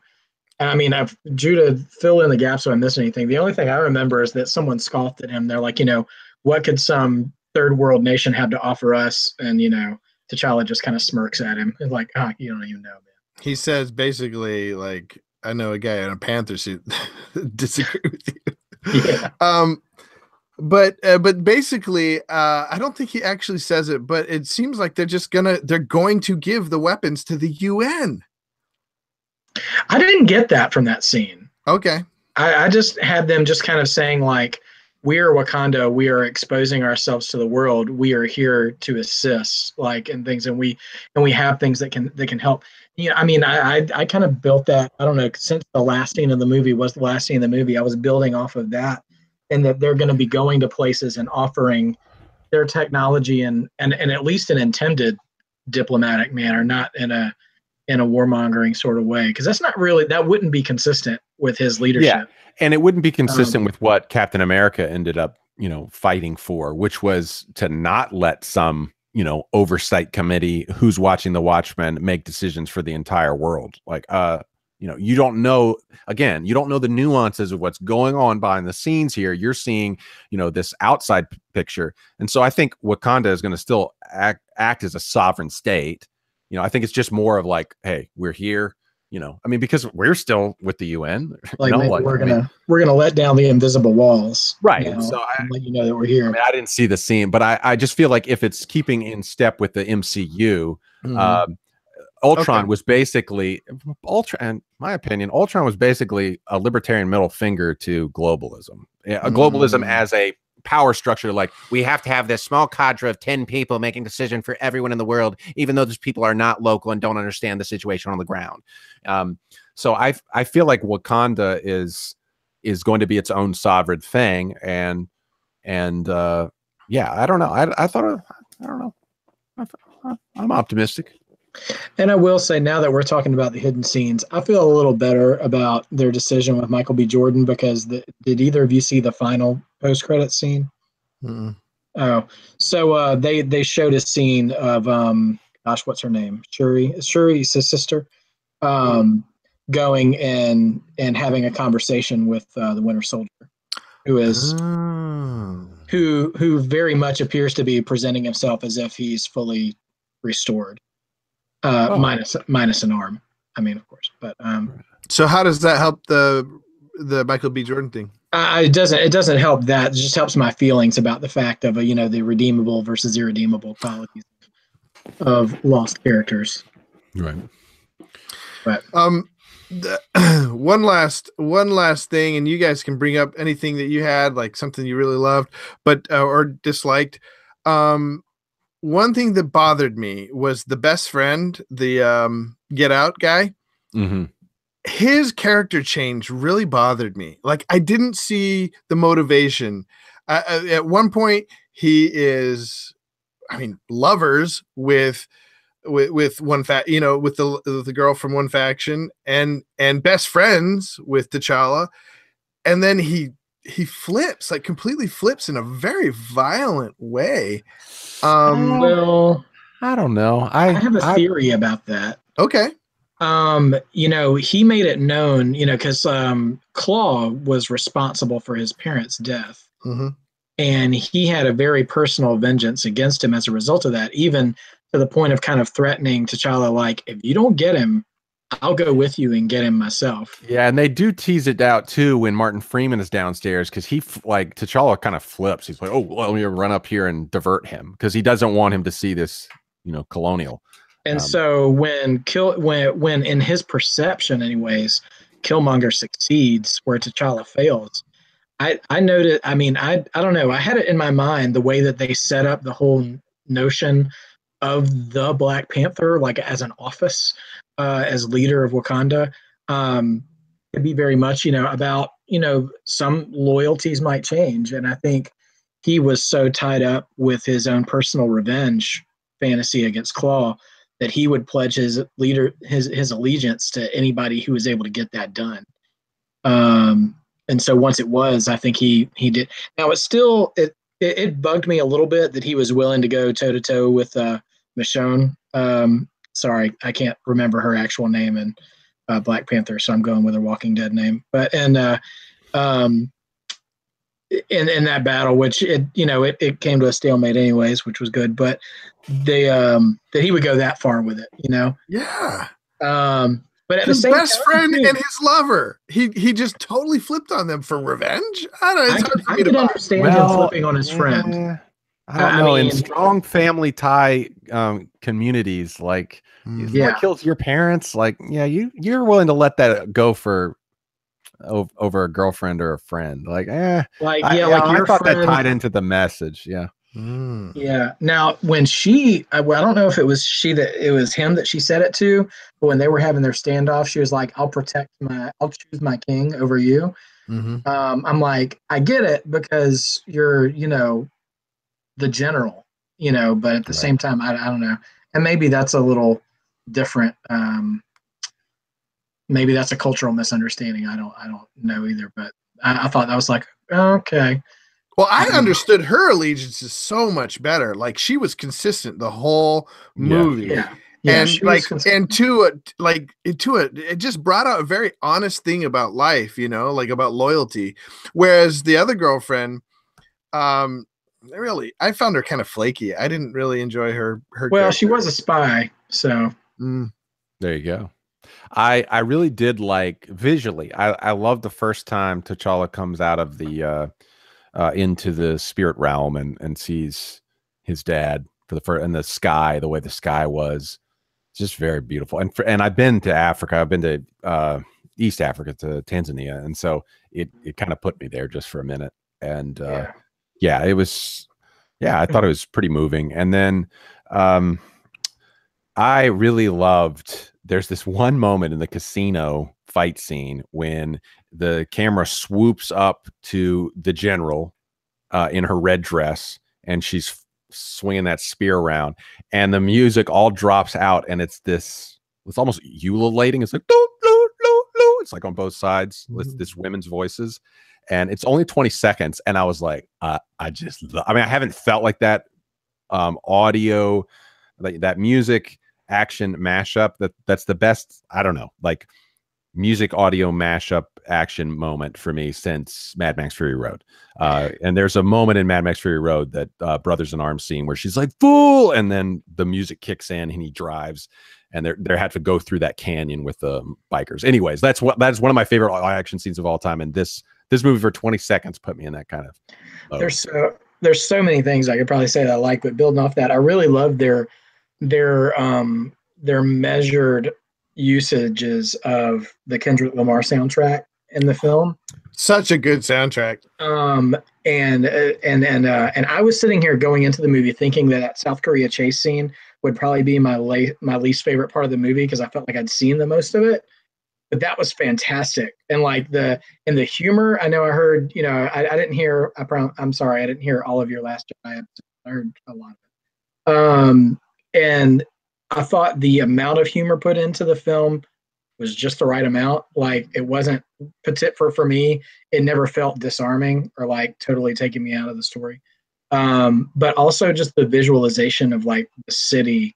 I mean, Judah, fill in the gaps so I miss anything. The only thing I remember is that someone scoffed at him. They're like, what could some third world nation have to offer us? And, T'Challa just kind of smirks at him. It's like, you don't even know, man. He says basically, like, I know a guy in a Panther suit disagree with you. Yeah. But basically, I don't think he actually says it, but it seems like they're going to give the weapons to the UN. I didn't get that from that scene. Okay. I just had them just kind of saying, like, we are Wakanda, we are exposing ourselves to the world, we are here to assist, like, and things, and we have things that can help. I mean, I kind of built that, I don't know, since the last scene of the movie was the last scene of the movie, I was building off of that, and that they're going to be going to places and offering their technology and at least an intended diplomatic manner, not in a warmongering sort of way, because that wouldn't be consistent with his leadership. Yeah, and it wouldn't be consistent with what Captain America ended up, fighting for, which was to not let some, oversight committee who's watching the Watchmen make decisions for the entire world. Like, you don't know, again, you don't know the nuances of what's going on behind the scenes here. You're seeing, this outside picture. And so I think Wakanda is going to still act as a sovereign state. I think it's just more of like, hey, we're here, because we're still with the UN. Like, we're gonna let down the invisible walls. Right. And so and let you know that we're here. I didn't see the scene, but I just feel like if it's keeping in step with the MCU, Ultron was basically in my opinion, Ultron was basically a libertarian middle finger to globalism. Globalism as a power structure, like we have to have this small cadre of 10 people making decision for everyone in the world, even though those people are not local and don't understand the situation on the ground. So I feel like Wakanda is going to be its own sovereign thing, and yeah, I don't know. I don't know. I'm optimistic. And I will say, now that we're talking about the hidden scenes, I feel a little better about their decision with Michael B. Jordan, because did either of you see the final post-credit scene? Mm-mm. Oh, so they showed a scene of gosh, what's her name? Shuri's his sister, going and having a conversation with the Winter Soldier, who is who very much appears to be presenting himself as if he's fully restored. Minus an arm. I mean, of course, but so how does that help the Michael B. Jordan thing? It doesn't help that. It just helps my feelings about the fact of the redeemable versus irredeemable qualities of lost characters. Right. But one last thing, and you guys can bring up anything that you had, like something you really loved, but or disliked. One thing that bothered me was the best friend, the Get Out guy. Mm-hmm. His character change really bothered me. Like, I didn't see the motivation. At one point, he is, lovers with one with the girl from one faction, and best friends with T'Challa, and then he flips, like completely flips in a very violent way. Well, I don't know. I have a theory about that. Okay. He made it known, because Claw was responsible for his parents' death. Mm-hmm. And he had a very personal vengeance against him as a result of that, even to the point of kind of threatening T'Challa, like, if you don't get him, I'll go with you and get him myself. Yeah, and they do tease it out too when Martin Freeman is downstairs, because T'Challa kind of flips. He's like, "Oh, well, let me run up here and divert him," because he doesn't want him to see this, colonial. And so when in his perception, anyways, Killmonger succeeds where T'Challa fails. I noted. I don't know. I had it in my mind the way that they set up the whole notion of the Black Panther, like as an office. As leader of Wakanda, could be very much, about, some loyalties might change. And I think he was so tied up with his own personal revenge fantasy against Claw that he would pledge his allegiance to anybody who was able to get that done. And so once it was, I think he did. Now it bugged me a little bit that he was willing to go toe to toe with Michonne. Sorry, I can't remember her actual name in Black Panther, so I'm going with her Walking Dead name. But in that battle, which it came to a stalemate anyways, which was good. But that he would go that far with it, Yeah. But at his the same best time, friend and his lover, he just totally flipped on them for revenge. I could understand him flipping on his friend. I don't know. In strong family tie communities, like someone kills your parents, like you're willing to let that go for over a girlfriend or a friend. Like I thought that tied into the message. Yeah. Yeah. Now, when I don't know if it was it was him that she said it to, but when they were having their standoff, she was like, I'll choose my king over you. Mm-hmm. I'm like, I get it, because you're, the general, but at the same time, I don't know. And maybe that's a little different. Maybe that's a cultural misunderstanding. I don't know either, but I thought that was like, okay. Well, I understood her allegiances so much better. Like, she was consistent the whole movie. Yeah. Yeah, and like, and to it just brought out a very honest thing about life, you know, like about loyalty. Whereas the other girlfriend, really, I found her kind of flaky. I didn't really enjoy her. Well, character. she was a spy, so there you go. I really did like visually. I love the first time T'Challa comes out of the into the spirit realm and sees his dad for the first, and the sky, the way the sky was, just very beautiful. And I've been to Africa. I've been to East Africa, to Tanzania, and so it kind of put me there just for a minute. And yeah, it was, yeah, I thought it was pretty moving. And then I really loved, there's this one moment in the casino fight scene when the camera swoops up to the general in her red dress, and she's swinging that spear around, and the music all drops out, and it's almost ululating. It's like, doo, doo, doo, doo. It's like on both sides with this women's voices, and it's only 20 seconds. And I was like, I mean, I haven't felt like that audio, like that music action mashup. That's the best, I don't know, like music audio mashup action moment for me since Mad Max Fury Road. And there's a moment in Mad Max Fury Road, that Brothers in Arms scene, where she's like, fool, and then the music kicks in and he drives, and they had to go through that canyon with the bikers. Anyways, that's one of my favorite action scenes of all time, and this movie for 20 seconds put me in that kind of mode. There's so many things I could probably say that I like, but building off that, I really love their measured usages of the Kendrick Lamar soundtrack in the film. Such a good soundtrack. And I was sitting here going into the movie thinking that South Korea chase scene would probably be my least favorite part of the movie, because I felt like I'd seen the most of it. But that was fantastic. And like the humor, I know I heard, you know, I didn't hear, I'm sorry, I didn't hear all of your last Jedi episode. I heard a lot of it. And I thought the amount of humor put into the film was just the right amount. Like, it wasn't for me. It never felt disarming or like totally taking me out of the story. But also just the visualization of like the city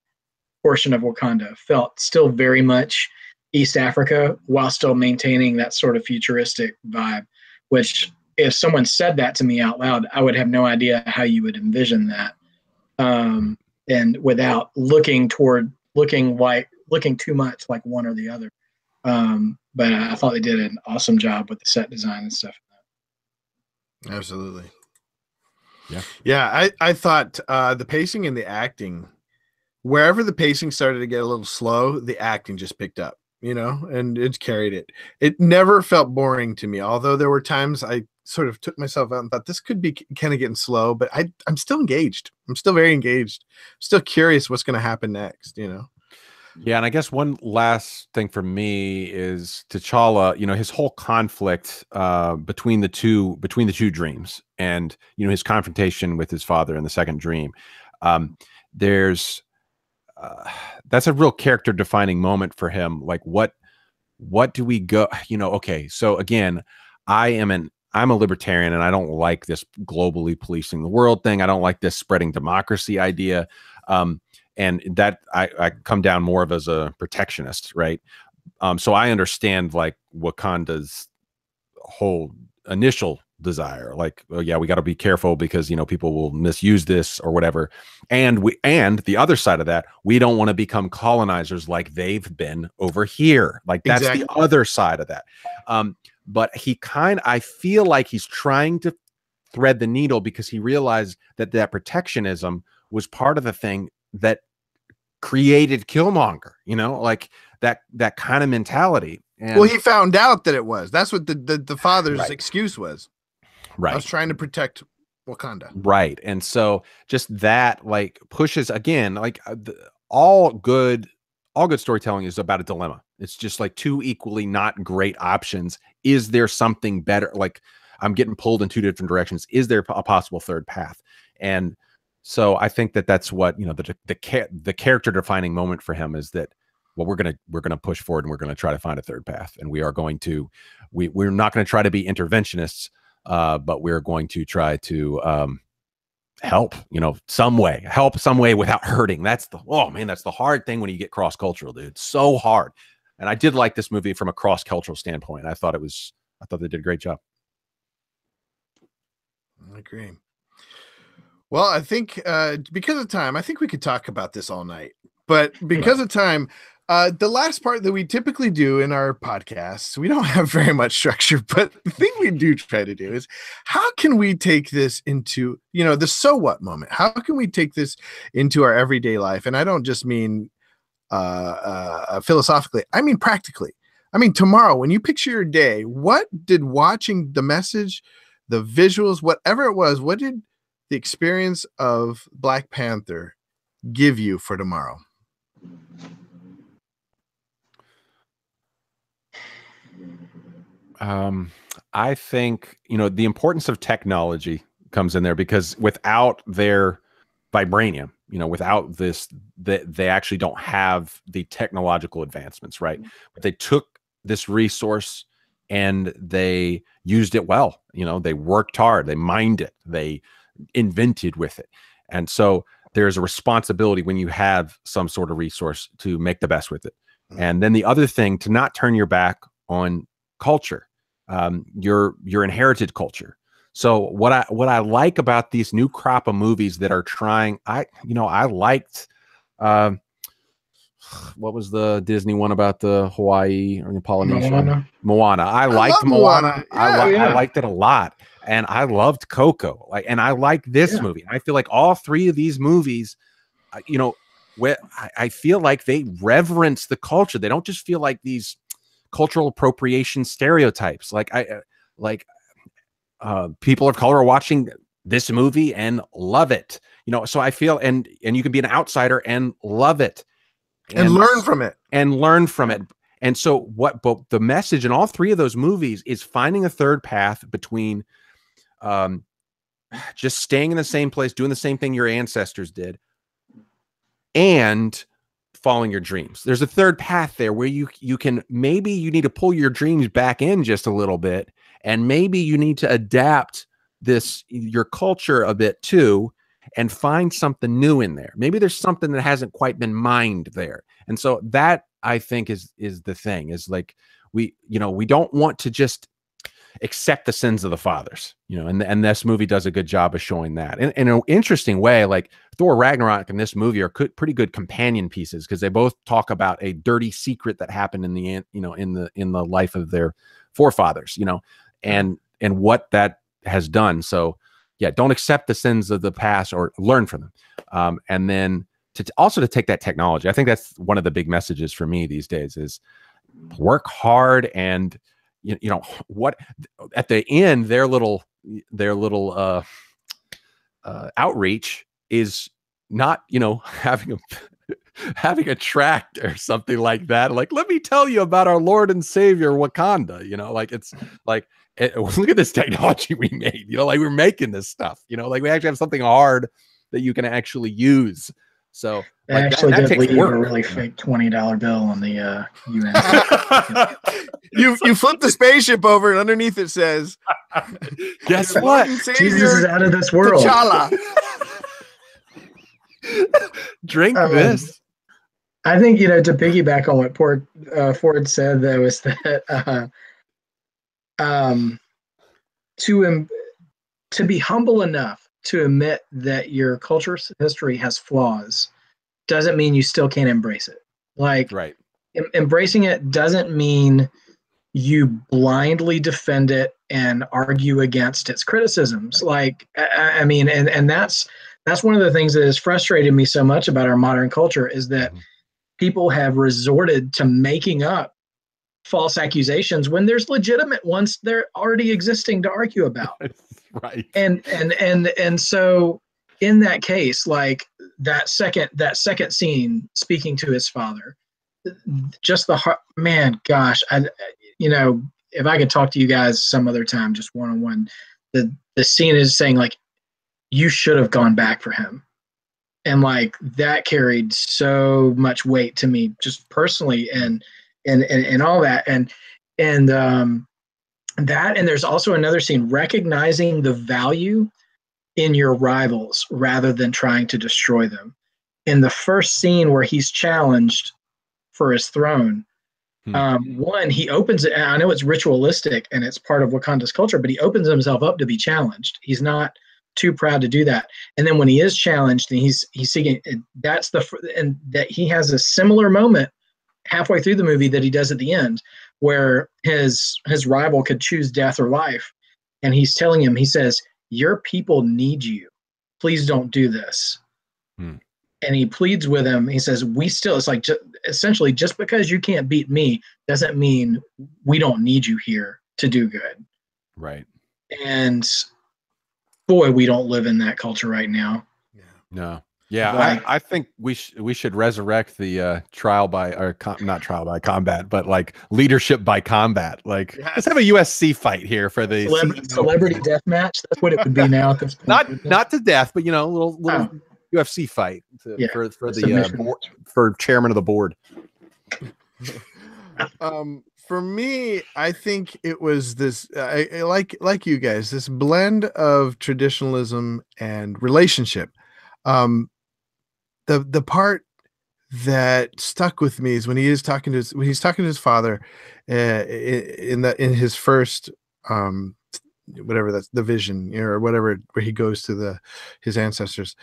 portion of Wakanda felt still very much East Africa, while still maintaining that sort of futuristic vibe, which if someone said that to me out loud, I would have no idea how you would envision that. And without looking too much like one or the other. But I thought they did an awesome job with the set design and stuff. Absolutely. Yeah. I thought the pacing and the acting, wherever the pacing started to get a little slow, the acting just picked up, you know, and it carried it. It never felt boring to me, although there were times I sort of took myself out and thought this could be kind of getting slow, but I'm still engaged. I'm still very engaged. Still curious what's going to happen next, you know? Yeah, and I guess one last thing for me is T'Challa, you know, his whole conflict between the two dreams, and, you know, his confrontation with his father in the second dream. There's that's a real character defining moment for him. Like, what do we go, you know, okay, so again, I'm a libertarian, and I don't like this globally policing the world thing. I don't like this spreading democracy idea. And that I come down more of as a protectionist, right? So I understand like Wakanda's whole initial desire, like, oh yeah, we got to be careful because, you know, people will misuse this or whatever. And the other side of that, we don't want to become colonizers like they've been over here. Like, that's exactly the other side of that. But I feel like he's trying to thread the needle, because he realized that protectionism was part of the thing that created Killmonger, you know, like that kind of mentality. And well, he found out that it was. That's what the father's excuse was. Right. I was trying to protect Wakanda. Right. And so just that like pushes, again, like all good storytelling is about a dilemma. It's just like two equally not great options. Is there something better? Like, I'm getting pulled in two different directions. Is there a possible third path? And so I think that's what, you know, the character defining moment for him is that, well, we're gonna push forward, and we're gonna try to find a third path, and we're not going to try to be interventionists, but we're going to try to help, some way without hurting. That's the hard thing when you get cross-cultural, dude. So hard. And I did like this movie from a cross-cultural standpoint. I thought they did a great job. I agree. Well, I think because of time, I think we could talk about this all night. But because of time, the last part that we typically do in our podcasts, we don't have very much structure, but the thing we do try to do is how can we take this into, the so what moment? How can we take this into our everyday life? And I don't just mean philosophically, I mean practically. I mean, tomorrow, when you picture your day, what did watching the message, the visuals, whatever it was, what did the experience of Black Panther give you for tomorrow? I think, the importance of technology comes in there, because without their vibranium, without this, they actually don't have the technological advancements, right? But they took this resource and they used it well. They worked hard, they mined it, they invented with it. And so there's a responsibility when you have some sort of resource to make the best with it. And then the other thing, to not turn your back on culture, your inherited culture. So what I like about these new crop of movies that are trying, I liked, what was the Disney one about the Hawaii or the Polynesian? Moana. I liked Moana. I liked it a lot. And I loved Coco. And I like this movie. I feel like all three of these movies, where I feel like they reverence the culture. They don't just feel like these cultural appropriation stereotypes. People of color are watching this movie and love it. So I feel, and you can be an outsider and love it. And learn from it. And so but the message in all three of those movies is finding a third path between just staying in the same place, doing the same thing your ancestors did, and following your dreams. There's a third path there where you can, maybe you need to pull your dreams back in just a little bit, and maybe you need to adapt your culture a bit too, and find something new in there. Maybe there's something that hasn't quite been mined there. And so that, I think, is the thing, is like, we don't want to just accept the sins of the fathers, and this movie does a good job of showing that in an interesting way. Like Thor Ragnarok and this movie are pretty good companion pieces, because they both talk about a dirty secret that happened in the life of their forefathers, and what that has done. So yeah, don't accept the sins of the past, or learn from them. And then to take that technology. I think that's one of the big messages for me these days, is work hard. And what at the end, their little outreach is not, having a tract or something like that. Like, let me tell you about our Lord and Savior Wakanda. It's like, look at this technology we made. We're making this stuff. We actually have something hard that you can actually use. So actually that did leave a really fake $20 bill on the UN. You flip the spaceship over, and underneath it says, "Guess what? Jesus is out of this world." T'Challa. Drink this. I think to piggyback on what Ford said, though, is that to be humble enough to admit that your culture's history has flaws doesn't mean you still can't embrace it. Right. Embracing it doesn't mean you blindly defend it and argue against its criticisms. I mean, and that's one of the things that has frustrated me so much about our modern culture, is that people have resorted to making up false accusations when there's legitimate ones they're already existing to argue about. Right. And so in that case, like that second scene, speaking to his father, just the heart, man, gosh, if I could talk to you guys some other time, just one-on-one, the scene is saying, like, you should have gone back for him. And like, that carried so much weight to me, just personally, and all that. And there's also another scene, recognizing the value in your rivals rather than trying to destroy them. In the first scene where he's challenged for his throne, one, he opens it. I know it's ritualistic and it's part of Wakanda's culture, but he opens himself up to be challenged. He's not too proud to do that. And then when he is challenged and he's seeking, and that he has a similar moment halfway through the movie that he does at the end, where his rival could choose death or life, and he's telling him, he says, "Your people need you. Please don't do this." And he pleads with him. He says, it's like, essentially, just because you can't beat me doesn't mean we don't need you here to do good. Right. And boy, we don't live in that culture right now. Yeah. No. Yeah, I think we should resurrect the trial by, or not trial by combat, but like leadership by combat. Like, let's have a UFC fight here for the celebrity death match. That's what it would be now at this point. Not to death, but a little UFC fight for the board, for chairman of the board. For me, I think it was this. I like you guys, this blend of traditionalism and relationship. The part that stuck with me is when he's talking to his father, in his first whatever that's the vision or whatever, where he goes to his ancestors.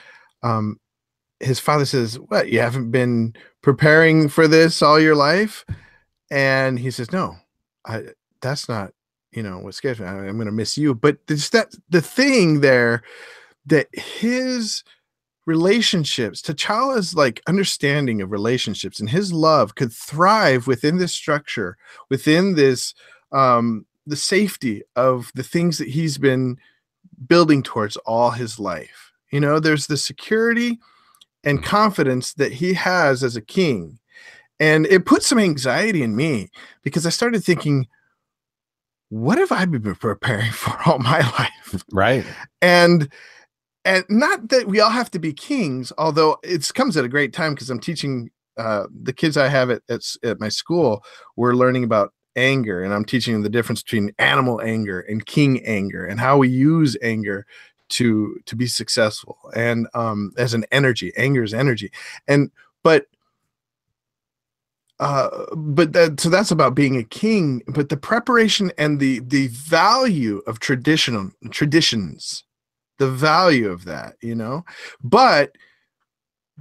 His father says, "What, you haven't been preparing for this all your life?" And he says, "No, that's not what scares me. I'm going to miss you." But the thing there, that his relationships, T'Challa's like understanding of relationships and his love could thrive within this structure, within this the safety of the things that he's been building towards all his life. There's the security and confidence that he has as a king. And it put some anxiety in me, because I started thinking, what have I been preparing for all my life? Right. And not that we all have to be kings, although it comes at a great time, because I'm teaching the kids I have at my school. We're learning about anger, and I'm teaching them the difference between animal anger and king anger, and how we use anger to be successful, and as an energy. Anger is energy. So that's about being a king. But the preparation and the value of traditions, the value of that, but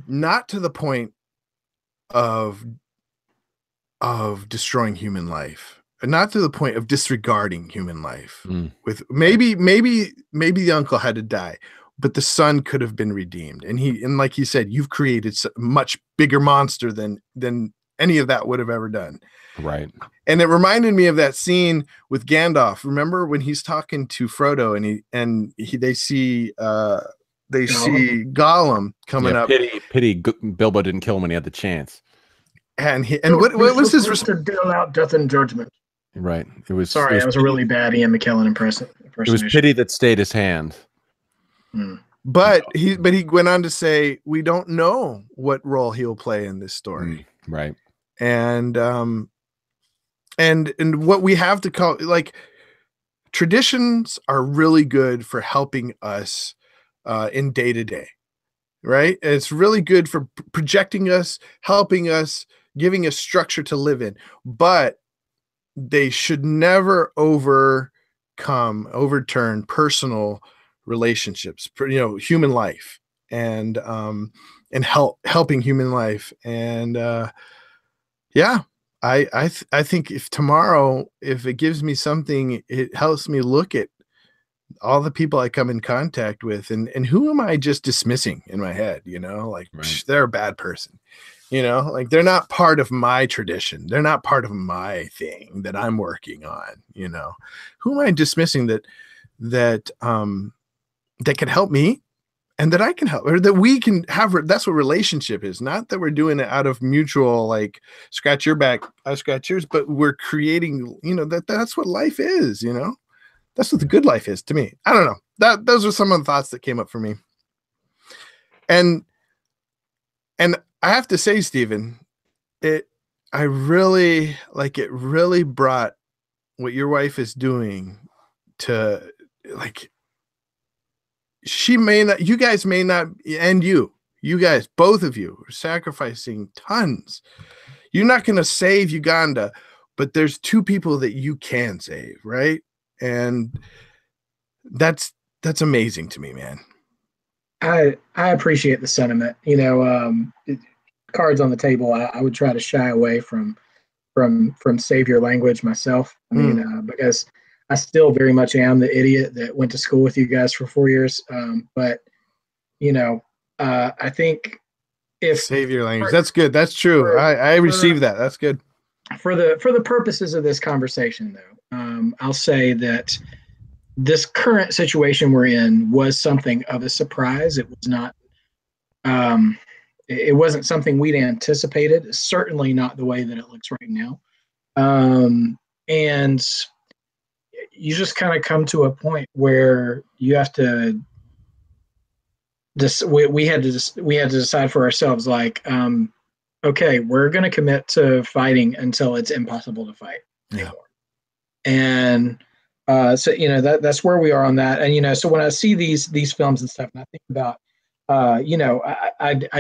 not to the point of destroying human life, not to the point of disregarding human life. With maybe the uncle had to die, but the son could have been redeemed. And like he said, you've created a much bigger monster than any of that would have ever done. Right. And it reminded me of that scene with Gandalf. Remember when he's talking to Frodo, and they see Gollum coming up. Pity Bilbo didn't kill him when he had the chance. And what was his response? To deal out death and judgment. Right. It was a really bad Ian McKellen impression. It was pity that stayed his hand. But he went on to say, we don't know what role he'll play in this story. Right. And what we have to call, like, traditions are really good for helping us in day to day, right? It's really good for projecting us, helping us, giving us structure to live in, but they should never overturn personal relationships, human life, and helping human life. And I think if tomorrow, if it gives me something, it helps me look at all the people I come in contact with, and who am I just dismissing in my head, like, right, they're a bad person, like, they're not part of my tradition. They're not part of my thing that I'm working on, who am I dismissing that can help me, and that I can help, or that we can have. That's what relationship is. Not that we're doing it out of mutual, like, scratch your back, I scratch yours, but we're creating, that's what life is, that's what the good life is to me. I don't know. Those are some of the thoughts that came up for me. And I have to say, Stephen, it really brought what your wife is doing to, like, she may not, you guys may not, and you guys, both of you are sacrificing tons. You're not going to save Uganda, but there's two people that you can save, right? And that's amazing to me, man. I appreciate the sentiment. Cards on the table. I would try to shy away from savior language myself. I mean, because I still very much am the idiot that went to school with you guys for 4 years. But I think if savior language, that's good. That's true. I received that. That's good. For the purposes of this conversation, though, I'll say that this current situation we're in was something of a surprise. It was not. It wasn't something we'd anticipated. Certainly not the way that it looks right now. And you just kind of come to a point where you have to. We had to decide for ourselves, like, okay, we're going to commit to fighting until it's impossible to fight anymore. And so that's where we are on that. And so when I see these films and stuff, and I think about I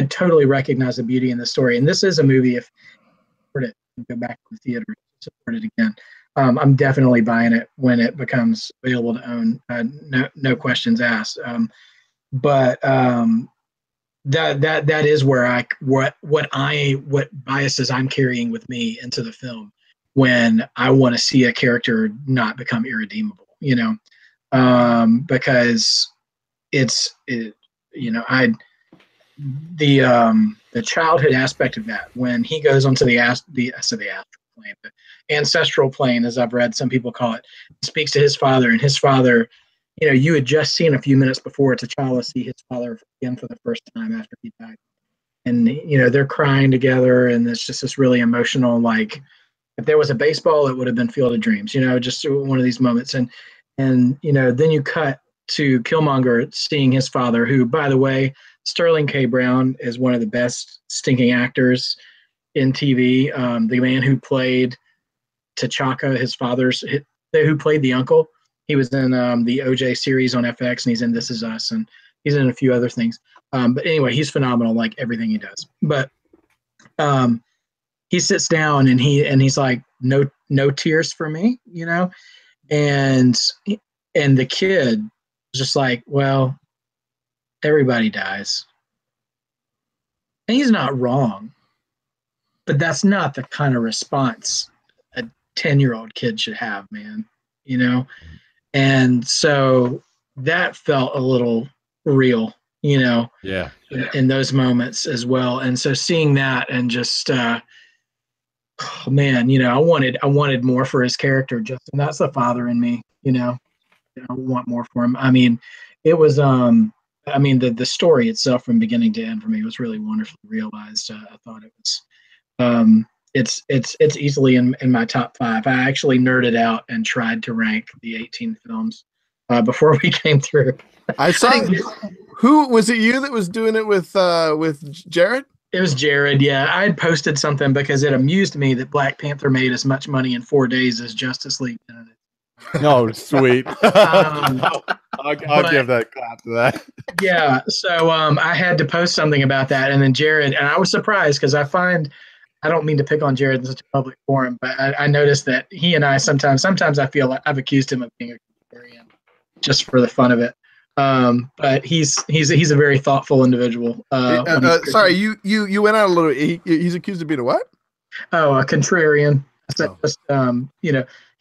totally recognize the beauty in the story. And this is a movie, if I heard it, go back to the theater, support it again. I'm definitely buying it when it becomes available to own. No questions asked. But that is where what biases I'm carrying with me into the film when I want to see a character not become irredeemable, because the childhood aspect of that, when he goes onto the astral plane, the ancestral plane, as I've read some people call it, speaks to his father, and his father, you had just seen a few minutes before T'Challa see his father again for the first time after he died, and they're crying together, and it's just this really emotional, like, if there was a baseball, it would have been Field of Dreams, just one of these moments, and then you cut to Killmonger seeing his father, who, by the way, Sterling K. Brown is one of the best stinking actors in TV. The man who played T'Chaka, his father's, who played the uncle. He was in the OJ series on FX, and he's in This Is Us, and he's in a few other things. But anyway, he's phenomenal, like everything he does. But he sits down and he's like, no tears for me, and the kid was just like, well, everybody dies. And he's not wrong, but that's not the kind of response a 10-year-old kid should have, man, And so that felt a little real, Yeah. in those moments as well. And so seeing that and just, man, I wanted more for his character, Justin. That's the father in me, I want more for him. I mean, it was, the story itself from beginning to end for me was really wonderfully realized. I thought it was, it's easily in my top 5. I actually nerded out and tried to rank the 18 films before we came through. I saw. Who was it? You that was doing it with Jared? It was Jared. Yeah, I had posted something because it amused me that Black Panther made as much money in 4 days as Justice League did. Oh, sweet. I'll give that clap to that. Yeah. So I had to post something about that. And then Jared, and I was surprised because I don't mean to pick on Jared in such a public forum, but I noticed that he and I sometimes I feel like I've accused him of being a contrarian just for the fun of it. But he's a very thoughtful individual. Sorry, you went out a little. He's accused of being a what? Oh, a contrarian.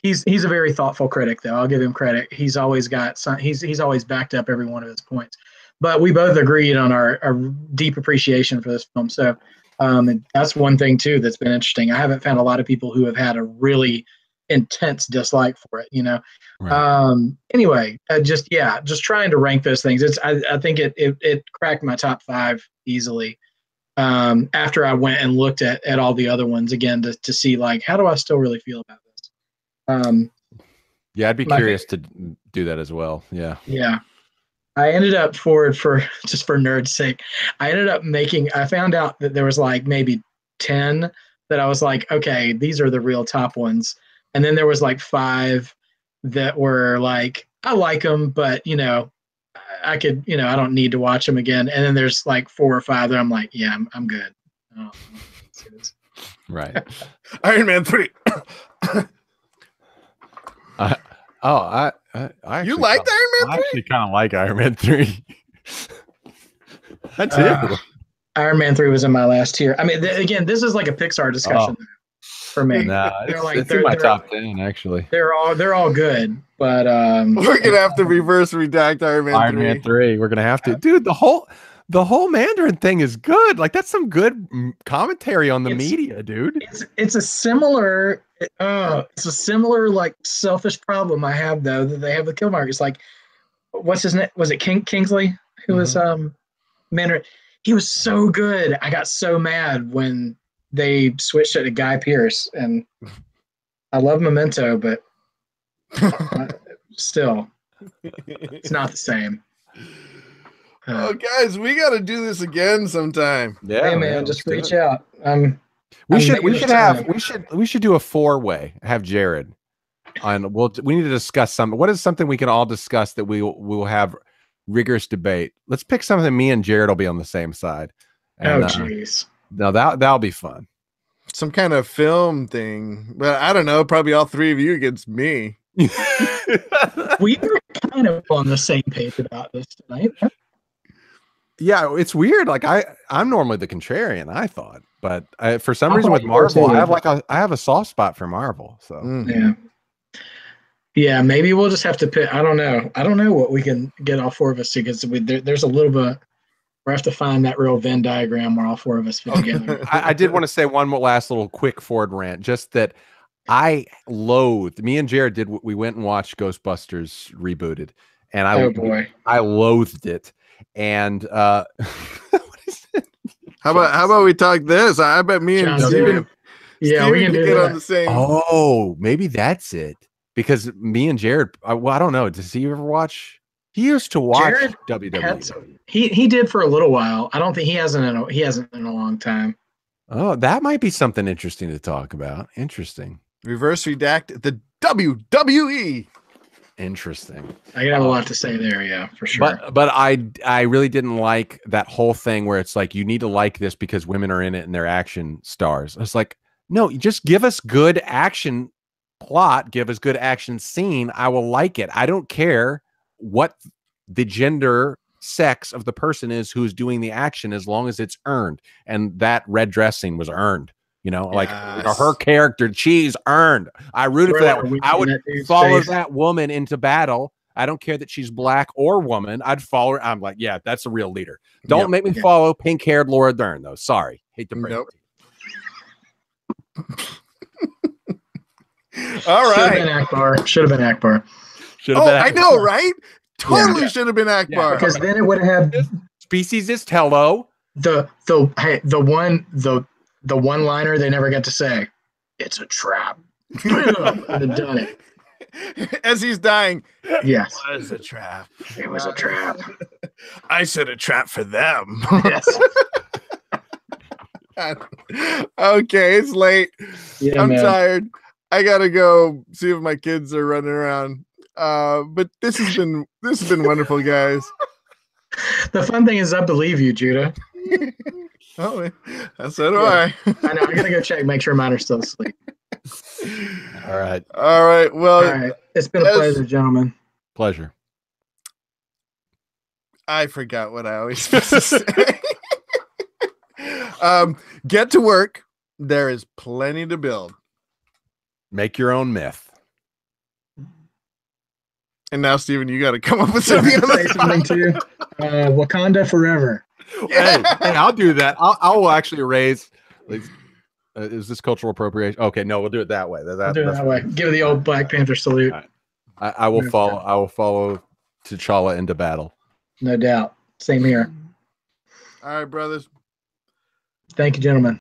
He's a very thoughtful critic, though. I'll give him credit. He's always got he's always backed up every one of his points. But we both agreed on our deep appreciation for this film. So and that's one thing too that's been interesting. I haven't found a lot of people who have had a really intense dislike for it. Right. Anyway, just trying to rank those things. I think it cracked my top 5 easily. After I went and looked at all the other ones again to see, like, how do I still really feel about this? Yeah, I'd be curious to do that as well. Yeah. Yeah. I ended up for just for nerd's sake, I found out that there was like maybe 10 that I was like, okay, these are the real top ones. And then there was like 5 that were like, I like them, but I could, I don't need to watch them again. And then there's like 4 or 5 that I'm like, yeah, I'm good. Oh, right. Iron Man 3. I You liked Iron Man 3? I actually kind of like Iron Man 3. I do. Iron Man 3 was in my last tier. I mean, again, this is like a Pixar discussion for me. No, it's in my top 10 actually. They're all good, but we're gonna have to reverse redact Iron Man 3. We're gonna have to, dude. The whole Mandarin thing is good. Like that's some good commentary on the media, dude. It's a similar like selfish problem I have though that they have with Killmonger. It's like, what's his name? Was it Kingsley who was Mandarin? He was so good. I got so mad when they switched it to Guy Pearce, and I love Memento, but still, it's not the same. Oh, guys, we got to do this again sometime. Yeah, hey, man, just reach out. We should do a 4-way. Have Jared on. We need to discuss something. What is something we can all discuss that we will have rigorous debate? Let's pick something. Me and Jared will be on the same side. And, jeez. No, that'll be fun. Some kind of film thing, but I don't know. Probably all 3 of you against me. We were kind of on the same page about this tonight. Yeah, it's weird. Like I'm normally the contrarian, I thought, but for some reason with Marvel, I have a soft spot for Marvel. So yeah, maybe we'll just have to pick. I don't know what we can get all 4 of us to, because there's a little bit. We have to find that real Venn diagram where all 4 of us fit together. I did want to say one more last little quick Ford rant, just that me and Jared we went and watched Ghostbusters rebooted, and I loathed it. And what is it? How about we talk this? I bet me and Steven, we can get on the same. Oh, maybe that's it. Because me and Jared, I don't know. Does he ever watch? He used to watch WWE. He did for a little while. I don't think he hasn't in a long time. Oh, that might be something interesting to talk about. Interesting. Reverse redact the WWE. Interesting. I have a lot to say there, yeah, for sure. But I really didn't like that whole thing where it's like, you need to like this because women are in it and they're action stars. It's like, no, you just give us good action plot, give us good action scene. I will like it. I don't care what the gender sex of the person is who's doing the action, as long as it's earned. And that red dress scene was earned. Like her character, she's earned. I rooted for that. I would follow that woman into battle. I don't care that she's black or woman. I'd follow her. I'm like, yeah, that's a real leader. Don't make me follow pink-haired Laura Dern, though. Sorry. Hate to break it. All right. Should have been Akbar. I know, right? Totally should have been Akbar. Because then it would have had Species is Tello. The one-liner they never get to say. It's a trap. I've done it. As he's dying. Yes. It was a trap. It was a trap. I set a trap for them. Yes. Okay, it's late. Yeah, I'm tired. I gotta go see if my kids are running around. But this has been wonderful, guys. The fun thing is, I believe you, Judah. Oh, so do I. I know. I gotta go check, make sure mine are still asleep. All right. Well, it's been a pleasure, gentlemen. Pleasure. I forgot what I always supposed to say. Get to work. There is plenty to build. Make your own myth. And now, Steven, you got to come up with something. Something too. Wakanda forever. Hey, I'll do that. I will actually erase. Is this cultural appropriation? Okay, no, we'll do it that way. We'll do it that way. Give the old Black Panther salute. Right. I will follow. I will follow T'Challa into battle. No doubt. Same here. All right, brothers. Thank you, gentlemen.